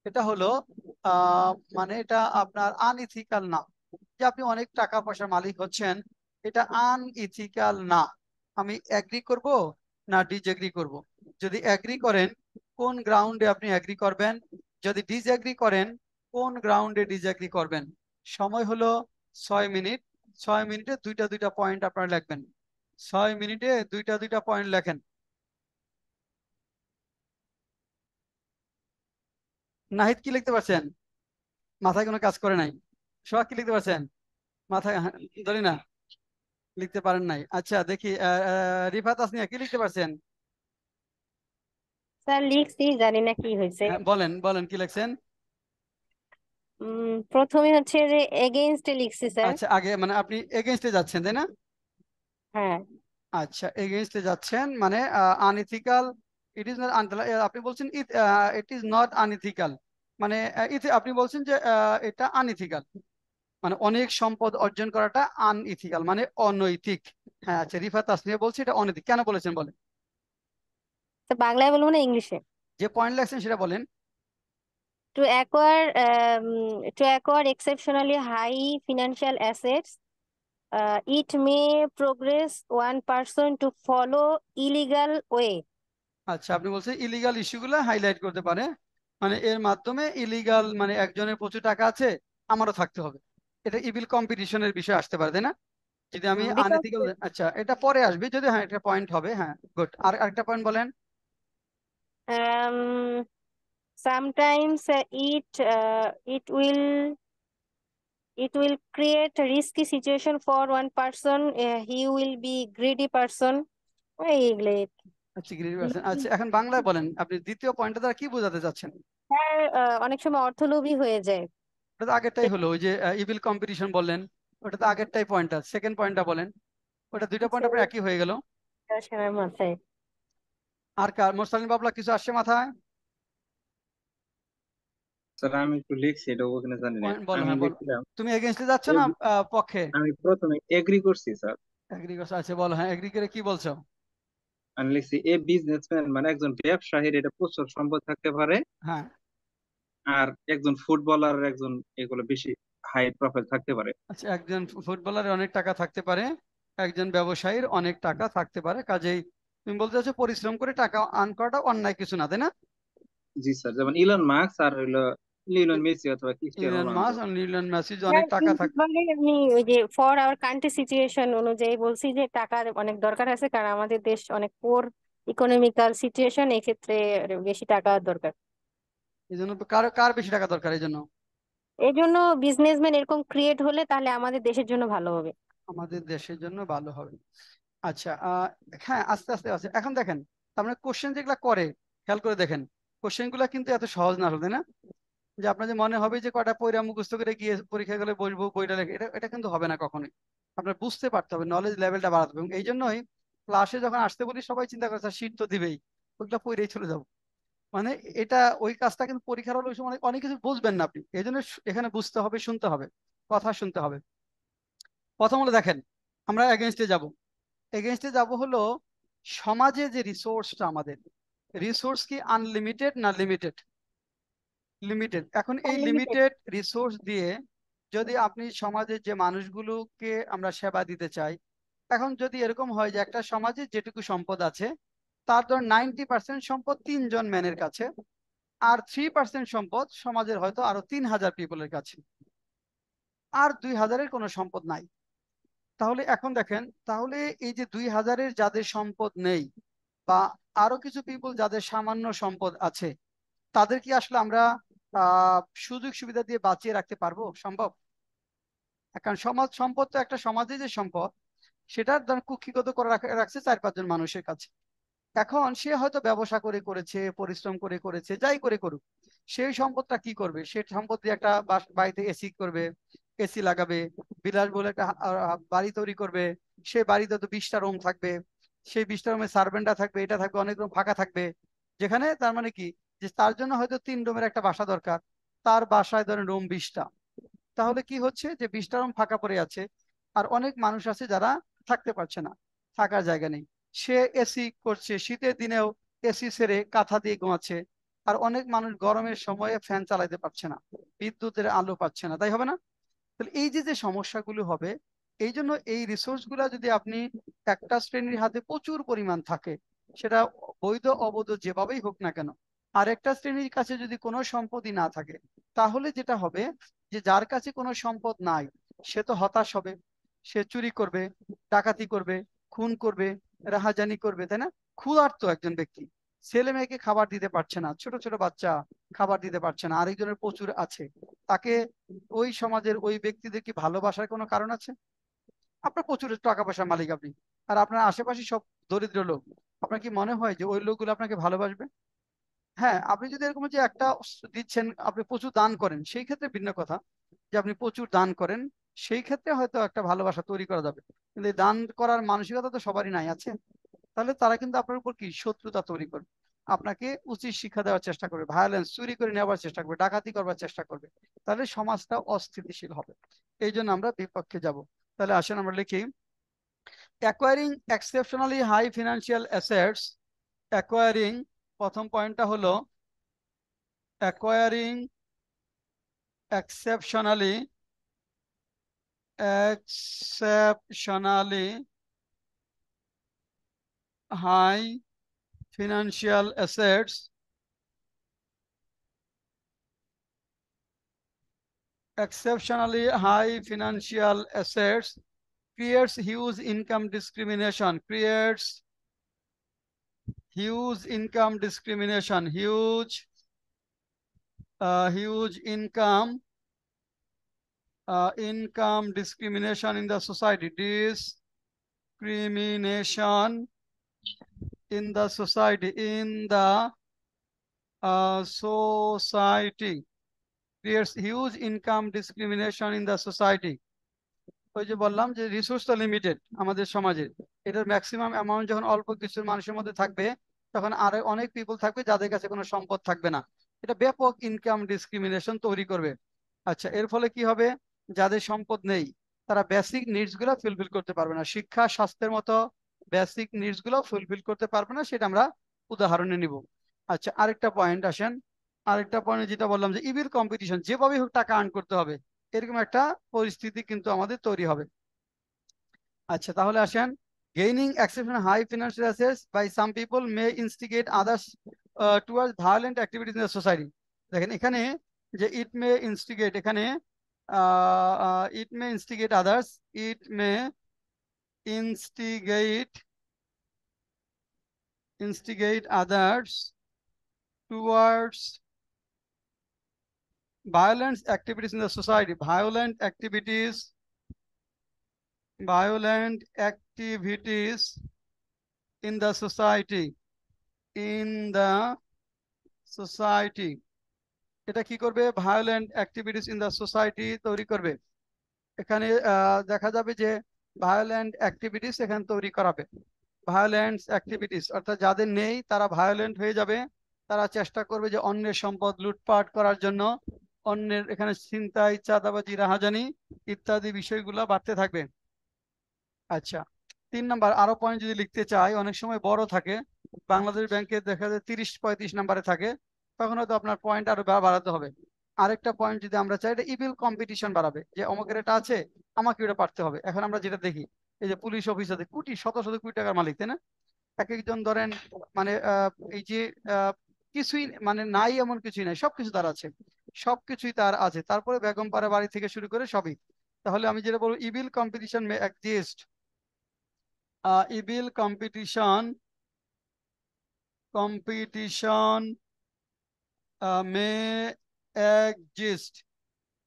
এটা হলো মানে এটা আপনার আনইথিক্যাল না, যে আপনি অনেক টাকা পয়সার মালিক হচ্ছেন, এটা আনইথিক্যাল না। আমি এগ্রি করব না ডিসএগ্রি করব? যদি এগ্রি করেন কোন গ্রাউন্ডে আপনি এগ্রি করবেন, যদি ডিসএগ্রি করেন কোন গ্রাউন্ডে ডিসএগ্রি করবেন? সময় হলো 6 মিনিট। 6 মিনিটে দুইটা দুইটা পয়েন্ট আপনারা লিখবেন। 6 মিনিটে দুইটা দুইটা পয়েন্ট লেখেন। নাহিদ কি লিখতে পারছেন? মাথায় কোনো কাজ করে নাই। সোহাগ কি লিখতে পারছেন? মাথায় ধরি না, লিখতে পারেন নাই। আচ্ছা দেখি রিফাত তাসনিয়া কি লিখতে পারছেন? স্যার লিখছি, জানি না কি হয়েছে। হ্যাঁ, বলেন বলেন কি লিখছেন? প্রথমে হচ্ছে যে এগেইনস্টে লিখছি স্যার। আচ্ছা আগে মানে আপনি এগেইনস্টে যাচ্ছেন তাই না? হ্যাঁ আচ্ছা এগেইনস্টে যাচ্ছেন মানে আনইথিক্যাল, ইট ইজ নট, আপনি বলছেন ইট ইজ নট আনইথিক্যাল, মানে আপনি বলছেন যে এটা আনইথিক্যাল, মানে অনেক সম্পদ অর্জন করাটা আনইথিক্যাল মানে অনৈতিক। হ্যাঁ আচ্ছা রিফাত তাসনিয়া বলছি এটা অনৈতিক, কেন বলেছেন বলেন? তো বাংলায় বলবো না ইংলিশে? যে পয়েন্ট লাগছেন সেটা বলেন। to acquire to acquire exceptionally high financial assets, it may progress one person to follow illegal way. আচ্ছা আপনি বলছেন ইলিগাল ইস্যুগুলো হাইলাইট করতে পারে, মানে এর মাধ্যমে ইলিগাল মানে একজনের প্রচুর টাকা আছে আমারও থাকতে হবে, এটা ইভিল কম্পিটিশনের বিষয় আসতে পারে তাই না? যদি আমি Because আনএথিক্যাল, আচ্ছা এটা পরে আসবে যদি, হ্যাঁ এটা পয়েন্ট হবে, হ্যাঁ গুড। আর আরেকটা পয়েন্ট বলেন। um, sometimes it will create a risky situation for one person. He will be greedy person. এইগুলো আচ্ছা গ্রেড পার্সেন্ট। আচ্ছা এখন বাংলায় বলেন আপনি দ্বিতীয় পয়েন্টটা দ্বারা কি বোঝাতে চাচ্ছেন? স্যার অনেক সময় অর্থলোভী হয়ে যায়। ওটা তো আগেরটাই হলো, ওই যে ইভিল কম্পিটিশন বললেন, ওটা তো আগেরটাই পয়েন্টটা, সেকেন্ড পয়েন্টটা বলেন। ওটা দুইটা পয়েন্ট আপনার একই হয়ে গেল। আমার মাথায় আর কার মোরসালিন বাবলা কিছু আসছে মাথায়? স্যার আমি একটু লিখছি, এটা ওখানে জানি না। পয়েন্ট বলো, আমি হ্যাঁ বলো। লিখছিলাম তুমি এগেইনস্টে যাচ্ছ না পক্ষে? আমি প্রথমে এগ্রি করছি স্যার। এগ্রি করছো, আচ্ছা বলো, হ্যাঁ এগ্রি করে কি বলছো? আমি লিখছি এ বিজনেসম্যান মানে একজন ব্যবসায়ীর এটা প্রচুর সম্পদ থাকতে পারে, হ্যাঁ, আর একজন ফুটবলার একজন এগুলো বেশি হাই প্রোফাইল থাকতে পারে। আচ্ছা একজন ফুটবলারের অনেক টাকা থাকতে পারে, একজন ব্যবসায়ীর অনেক টাকা থাকতে পারে, কাজেই তুমি বলতে চাচ্ছো পরিশ্রম করে টাকা আর্ন করাটা অন্যায় কিছু না, তাই না? জি স্যার, যেমন ইলন মার্কস আর হইলো লিওনেল মেসি অথবা ক্রিস্টিয়ানো ইলন রোনালদো। মাস্ক আর লিওনেল মেসি যে হ্যাঁ, অনেক টাকা থাক। মানে আমি ওই যে ফর আওয়ার কান্ট্রি সিচুয়েশন অনুযায়ী বলছি যে টাকার অনেক দরকার আছে, কারণ আমাদের দেশ অনেক পোর ইকোনমিক্যাল সিচুয়েশন, এক্ষেত্রে বেশি টাকা দরকার। এই জন্য কার কার বেশি টাকা দরকার এই জন্য? এই জন্য বিজনেসম্যান এরকম ক্রিয়েট হলে তাহলে আমাদের দেশের জন্য ভালো হবে। আমাদের দেশের জন্য ভালো হবে। আচ্ছা হ্যাঁ, আস্তে আস্তে আছে। এখন দেখেন, তার মানে কোশ্চেন যেগুলা করে, খেয়াল করে দেখেন, কোশ্চেন গুলা কিন্তু এত সহজ না, আসলে না। যে আপনার যে মনে হবে যে কয়টা পয়রা মুখস্থ করে গিয়ে পরীক্ষা গেলে বসবো বইটা লেখে, এটা কিন্তু হবে না কখনোই। আপনার বুঝতে পারতে হবে, নলেজ লেভেলটা বাড়াতে হবে। এবং এই জন্যই ক্লাসে যখন আসতে বলি সবাই চিন্তা করে শীট তো দিবেই, ওইগুলা পড়েই চলে যাবো। মানে এটা ওই কাজটা কিন্তু পরীক্ষার হলে ওই সময় অনেক অনেক কিছু বুঝবেন না আপনি। এই জন্য এখানে বুঝতে হবে, শুনতে হবে, কথা শুনতে হবে। প্রথম হলো দেখেন, আমরা এগেনস্টে যাব। এগেনস্টে যাব হলো সমাজে যে রিসোর্সটা আমাদের, রিসোর্স কি আনলিমিটেড না লিমিটেড? লিমিটেড। এখন এই আনলিমিটেড। লিমিটেড রিসোর্স দিয়ে যদি আপনি সমাজের যে মানুষগুলোকে আমরা সেবা দিতে চাই, এখন যদি এরকম হয় যে একটা সমাজে যেটুকু সম্পদ আছে তার ধর 90% সম্পদ 3জন ম্যানের কাছে, আর 3% সম্পদ সমাজের হয়তো আরো 3000 পিপলের কাছে, আর 2000-এর কোনো সম্পদ নাই। তাহলে এখন দেখেন, তাহলে এই যে 2000-এর যাদের সম্পদ নেই, বা আরো কিছু পিপল যাদের সামান্য সম্পদ আছে, তাদের কি আসলে আমরা সুযোগ সুবিধা দিয়ে বাঁচিয়ে রাখতে পারবো? সম্ভব? কারণ সমাজ সম্পদ তো একটা সমাজে যে সম্পদ, সেটার ধরেন কুক্ষিগত করে রাখছে 4-5 জন মানুষের কাছে। এখন সে হয়তো ব্যবসা করে করেছে, পরিশ্রম করে করেছে, যাই করে করুক, সেই সম্পদটা কি করবে? সে সম্পদ দিয়ে একটা বাড়িতে এসি করবে, এসি লাগাবে, বিলাসবহুল একটা বাড়ি তৈরি করবে। সেই বাড়িতে তো 20টা রুম থাকবে, সেই 20টা রুমে সার্ভেন্টরা থাকবে, এটা থাকবে, অনেক রুম ফাঁকা থাকবে। যেখানে তার মানে কি, যে তার জন্য হয়তো 3 রুমের একটা বাসা দরকার, তার বাসায় ধরেন রুম 20টা। তাহলে কি হচ্ছে, যে 20টা রুম ফাঁকা পড়ে আছে, আর অনেক মানুষ আছে যারা থাকতে পারছে না, থাকার জায়গা নেই। সে এসি করছে, শীতের দিনেও এসি ছেড়ে কাঁথা দিয়ে ঘুমাচ্ছে। আর অনেক মানুষ গরমের সময়ে ফ্যান চালাতে পারছে না, বিদ্যুতের আলো পাচ্ছে না, তাই হবে না? তাহলে এই যে যে সমস্যাগুলো হবে, এই জন্য এই রিসোর্স গুলা যদি আপনি একটা শ্রেণীর হাতে প্রচুর পরিমাণ থাকে, সেটা বৈধ অবৈধ যেভাবেই হোক না কেন, আর একটা শ্রেণীর কাছে যদি কোনো সম্পদই না থাকে, তাহলে যেটা হবে, যে যার কাছে কোনো সম্পদ নাই, সে তো হতাশ হবে, সে চুরি করবে, ডাকাতি করবে, খুন করবে, রাহাজানি করবে, তাই না? ক্ষুধার্ত একজন ব্যক্তি, ছেলে মেয়েকে খাবার দিতে পারছে না, ছোট ছোট বাচ্চা খাবার দিতে পারছে না, আরেকজনের প্রচুর আছে, তাকে ওই সমাজের ওই ব্যক্তিদের কি ভালোবাসার কোনো কারণ আছে? আপনার প্রচুর টাকা পয়সার মালিক আপনি, আর আপনার আশেপাশে সব দরিদ্র লোক, আপনার কি মনে হয় যে ওই লোকগুলো আপনাকে ভালোবাসবে? হ্যাঁ, আপনি যদি এরকম যে একটা দিচ্ছেন, আপনি প্রচুর দান করেন, সেই ক্ষেত্রে ভিন্ন কথা। যে আপনি প্রচুর দান করেন, সেই ক্ষেত্রে হয়তো একটা ভালোবাসা তৈরি করা যাবে। কিন্তু এই দান করার মানসিকতা তো সবারই নাই আছে। তাহলে তারা কিন্তু আপনার উপর কি শত্রুতা তৈরি করবে, আপনাকে উচিত শিক্ষা দেওয়ার চেষ্টা করবে, ভায়োলেন্স, চুরি করে নেওয়ার চেষ্টা করবে, ডাকাতি করবার চেষ্টা করবে। তাহলে সমাজটা অস্থিতিশীল হবে। এই জন্য আমরা বিপক্ষে যাব। তাহলে আসেন আমরা লিখি, acquiring exceptionally high financial assets. Acquiring, প্রথম পয়েন্টটা হলো acquiring exceptionally exceptionally high financial assets exceptionally high financial assets creates huge income discrimination, creates huge income discrimination, huge income discrimination in the society, discrimination in the society, in the society creates huge income discrimination in the society. ওই যে বললাম যে রিসোর্স তো লিমিটেড আমাদের সমাজে, এটার ম্যাক্সিমাম অ্যামাউন্ট যখন অল্প কিছু মানুষের মধ্যে থাকবে, তখন আর অনেক পিপল থাকবে যাদের কাছে কোনো সম্পদ থাকবে না। এটা ব্যাপক ইনকাম ডিসক্রিমিনেশন তৈরি করবে। আচ্ছা, এর ফলে কি হবে? যাদের সম্পদ নেই তারা বেসিক নিডস গুলো ফুলফিল করতে পারবে না, শিক্ষা স্বাস্থ্যের মতো বেসিক নিডস গুলো ফুলফিল করতে পারবে না, সেটা আমরা উদাহরণে নিব। আচ্ছা, আরেকটা পয়েন্ট আসেন। আরেকটা পয়েন্ট যেটা বললাম যে ইভিল কম্পিটিশন, যেভাবে হোক টাকা আর্ন করতে হবে, এরকম একটা পরিস্থিতি কিন্তু আমাদের তৈরি হবে। আচ্ছা, তাহলে আসেন, gaining exceptional high financial assets by some people may instigate others towards violent activities in the society। দেখেন এখানে যে ইট মে ইনস্টিগেট, এখানে ইট মে instigate others, it May instigate instigate others towards violent activities in the society, violent activities in the society, in the society। এটা কি করবে? Violent activities in the society তৈরি করবে। এখানে দেখা যাবে যে ভায়োলেন্ট অ্যাক্টিভিটিস এখানে তৈরি করাবে। ভায়োলেন্স অ্যাক্টিভিটিস অর্থাৎ যাদের নেই তারা ভায়োলেন্ট হয়ে যাবে, তারা চেষ্টা করবে যে অন্যের সম্পদ লুটপাট করার জন্য, অন্যের এখানে ছিনতাই, চাঁদাবাজি, রাহাজানি ইত্যাদি বিষয়গুলো বাড়তে থাকবে। আচ্ছা, 3 নাম্বার আরো পয়েন্ট যদি লিখতে চাই, অনেক সময় বড় থাকে, বাংলাদেশ ব্যাংকে দেখা যায় 30-35 নাম্বারে থাকে, তখন হয়তো আপনার পয়েন্ট আরো বাড়াতে হবে। আরেকটা পয়েন্ট যদি আমরা চাই, এটা ইভিল কম্পিটিশন বাড়াবে, যে অমুকের এটা আছে আমাকে এটা পারতে হবে। এখন আমরা যেটা দেখি, এই যে পুলিশ অফিসার কোটি শত শত কোটি টাকার মালিক, তাই না? এক একজন ধরেন মানে এই যে কিছুই মানে নাই এমন কিছুই নাই, সবকিছু তার আছে, সবকিছুই তার আছে, তারপরে বেগম পাড়া বাড়ি থেকে শুরু করে সবই। তাহলে আমি যেটা বলবো, evil competition May exist, evil competition may exist,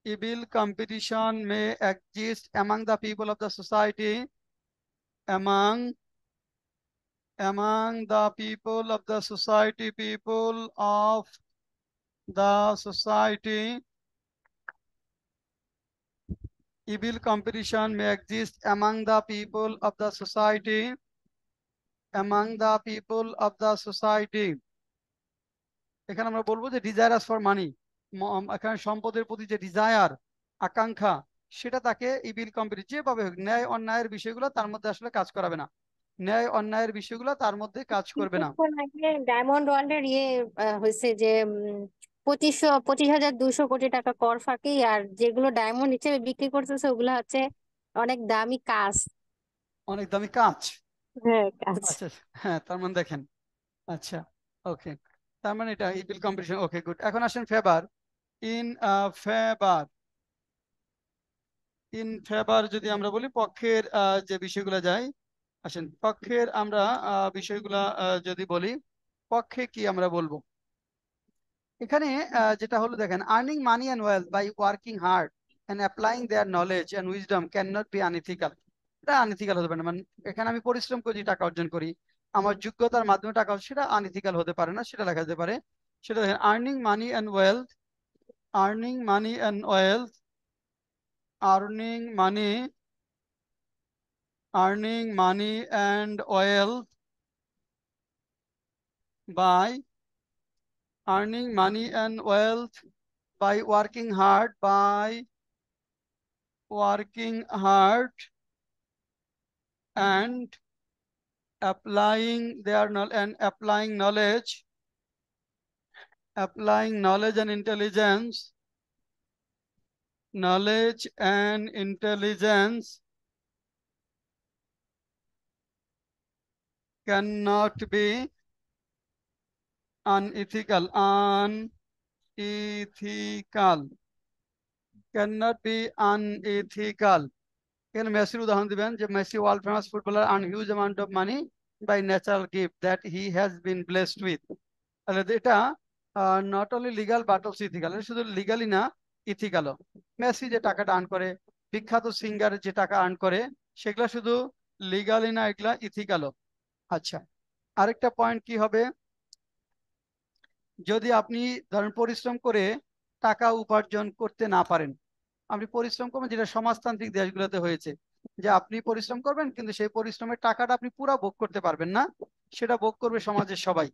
evil competition may exist among the people of the society, among the people of the society, people of the society, evil competition may exist among the people of the society, among the people of the society। এখানে আমরা বলবো যে ডিজায়ারাস ফর মানি, এখানে সম্পদের প্রতি যে ডিজায়ার, আকাঙ্ক্ষা, সেটা তাকে ইভিল কম্পিটিশন, যেভাবে হোক ন্যায় অন্যায়ের বিষয়গুলো তার মধ্যে আসলে কাজ করাবে না, ন্যায় অন্যায়ের বিষয়গুলো তার মধ্যে কাজ করবে না। কিছুক্ষণ আগে ডায়মন্ড ওয়ার্ল্ডের হয়েছে যে 25,200 কোটি টাকা কর ফাঁকি, আর যেগুলো ডায়মন্ড হিসেবে বিক্রি করতেছে ওগুলো হচ্ছে অনেক দামি কাজ। অনেক দামি কাজ। হ্যাঁ, কাজ। আচ্ছা, হ্যাঁ, তার মানে দেখেন। আচ্ছা, ওকে, তার মানে এটা ইভিল কম্পিটিশন। ওকে, গুড। এখন আসেন favour. In favour, in favour যদি আমরা বলি পক্ষের যে বিষয়গুলো যায়, আসেন পক্ষের আমরা বিষয়গুলা যদি বলি, পক্ষে কি আমরা বলবো? এখানে যেটা হলো দেখেন, earning money and wealth by working hard and applying their knowledge and wisdom can not be unethical. এটা আনইথিক্যাল হতে পারে না, মানে এখানে আমি পরিশ্রম করে যে টাকা অর্জন করি, আমার যোগ্যতার মাধ্যমে টাকা, সেটা আনইথিক্যাল হতে পারে না, সেটা লেখা যেতে পারে। সেটা দেখেন, earning money and wealth, earning money and wealth, earning money, earning money and wealth by earning money and wealth by working hard, by working hard and applying their knowledge and applying knowledge, applying knowledge and intelligence, knowledge and intelligence cannot be unethical, unethical, cannot be unethical। এখানে মেসির উদাহরণ দিবেন যে Messi world famous footballer earn huge amount of money by natural gift that he has been blessed with. তাহলে এটা not only legal but also ethical, শুধু লিগালি না, ইথিক্যালও। মেসি যে টাকাটা আর্ন করে, বিখ্যাত সিঙ্গার যে টাকা আর্ন করে, সেগুলা শুধু লিগালি না, এগুলা ইথিক্যালও। আচ্ছা, আরেকটা পয়েন্ট কি হবে, যদি আপনি ধরেন পরিশ্রম করে টাকা উপার্জন করতে না পারেন, আপনি পরিশ্রম করবেন, যেটা সমাজতান্ত্রিক দেশগুলোতে হয়েছে, যে আপনি পরিশ্রম করবেন কিন্তু সেই পরিশ্রমের টাকাটা আপনি পুরা ভোগ করতে পারবেন না, সেটা ভোগ করবে সমাজের সবাই।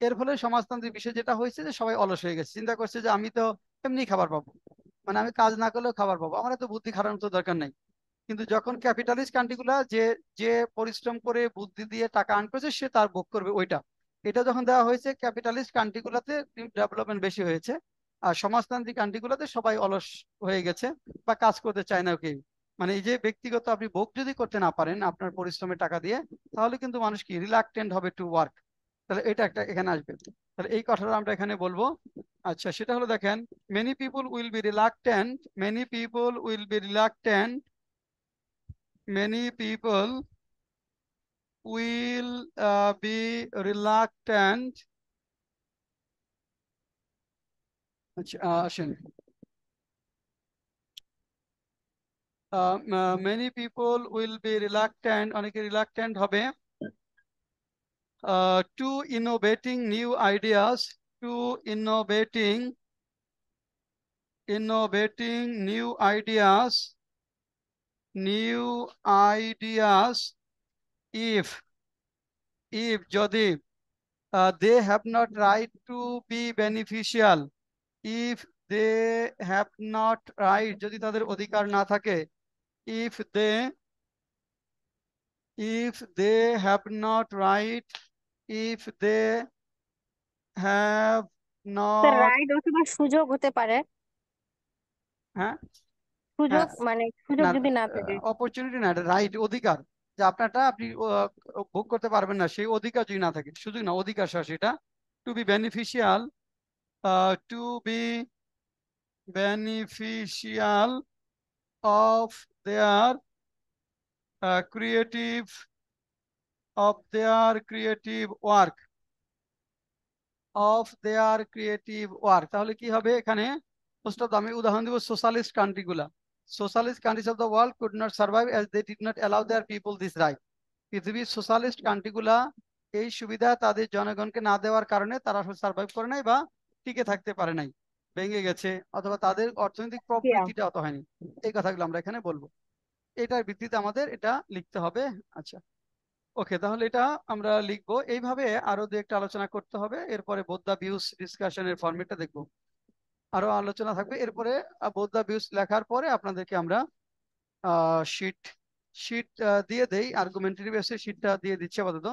এর ফলে সমাজতান্ত্রিক বিষয় যেটা হয়েছে যে সবাই অলস হয়ে গেছে, চিন্তা করছে যে আমি তো এমনি খাবার পাবো, মানে আমি কাজ না করলেও খাবার পাবো, আমার তো বুদ্ধি খাটানোর তো দরকার নেই। কিন্তু যখন ক্যাপিটালিস্ট কান্ট্রিগুলা যে যে পরিশ্রম করে বুদ্ধি দিয়ে টাকা আর্ন করেছে সে তার ভোগ করবে ওইটা, এটা যখন দেওয়া হয়েছে ক্যাপিটালিস্ট কান্ট্রিগুলোতে ডেভেলপমেন্ট বেশি হয়েছে, আর সমাজতান্ত্রিক কান্ট্রিগুলোতে সবাই অলস হয়ে গেছে বা কাজ করতে চায় না কেউ। মানে এই যে ব্যক্তিগত আপনি ভোগ যদি করতে না পারেন আপনার পরিশ্রমের টাকা দিয়ে, তাহলে কিন্তু মানুষ কি রিলাক্টেন্ট হবে টু ওয়ার্ক, তাহলে এটা একটা এখানে আসবে। তাহলে এই কথাটা আমরা এখানে বলবো। আচ্ছা, সেটা হলো দেখেন, many people will be reluctant, many people will be reluctant, many people will be reluctant, আচ্ছা আসেন, many people will be reluctant, অনেকে reluctant হবে to innovating new ideas, to innovating new ideas, if যদি they have not right to be beneficial, if they have not right যদি তাদের অধিকার না থাকে, if they have not right, if they have sir not, right অথবা সুযোগ হতে পারে, হ্যাঁ সুযোগ হ্যাঁ, মানে সুযোগ না যদি না থাকে। অপরচুনিটি না, রাইট অধিকার, যে আপনারটা আপনি ভোগ করতে পারবেন না, সেই অধিকার যদি না থাকে, সুযোগ না অধিকার সেটা, to be beneficial, to be beneficial of their creative work, তাহলে কি হবে এখানে, প্রশ্ন আমি উদাহরণ দিব সোশ্যালিস্ট কান্ট্রিগুলা, socialist countries of the world could not survive as they did not allow their people this right, পৃথিবীর সোশ্যালিস্ট কান্ট্রিগুলা এই সুবিধা তাদের জনগণকে না দেওয়ার কারণে তারা সার্ভাইভ করে নাই বা টিকে থাকতে পারে নাই, ভেঙে গেছে, অথবা তাদের অর্থনৈতিক প্রবৃদ্ধিটা অত হয়নি। এই কথাগুলো আমরা এখানে বলবো, এটার ভিত্তিতে আমাদের এটা লিখতে হবে। আচ্ছা ওকে, তাহলে এটা আমরা লিখবো এইভাবে, আরো দু একটা আলোচনা করতে হবে, এরপরে বোথ দা ভিউস ডিসকাশনের ফরম্যাটটা দেখবো, আরো আলোচনা থাকবে এরপরে। বোথ দা ভিউস লেখার পরে আপনাদেরকে আমরা শিট শিট দিয়ে দেই, আর্গুমেন্টারি বেসে শিটটা দিয়ে দিচ্ছি আপাতত,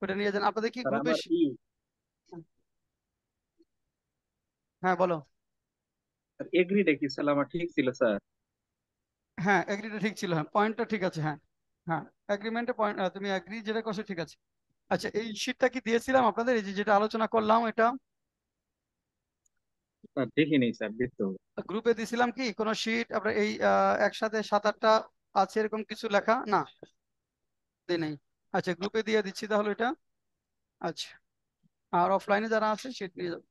ওটা নিয়ে যান। আপনাদের কি স্যার গ্রুপে, আমার হ্যাঁ বলো। এগ্রিটা কি স্যার আমার ঠিক ছিল স্যার? হ্যাঁ এগ্রিটা ঠিক ছিল, হ্যাঁ পয়েন্টটা ঠিক আছে, হ্যাঁ হ্যাঁ এগ্রিমেন্টে পয়েন্ট, তুমি এগ্রি যেটা করছো ঠিক আছে। আচ্ছা এই শিটটা কি দিয়েছিলাম আপনাদের, এই যে যেটা আলোচনা করলাম এটা স্যার দেখিনি স্যার, দেখতে হবে। গ্রুপে দিছিলাম কি কোনো শিট, আপনার এই একসাথে 7-8টা আছে এরকম কিছু লেখা না, দিই নাই। আচ্ছা গ্রুপে দিয়ে দিচ্ছি তাহলে এটা। আচ্ছা আর অফলাইনে যারা আছে শিট নিয়ে যাবো।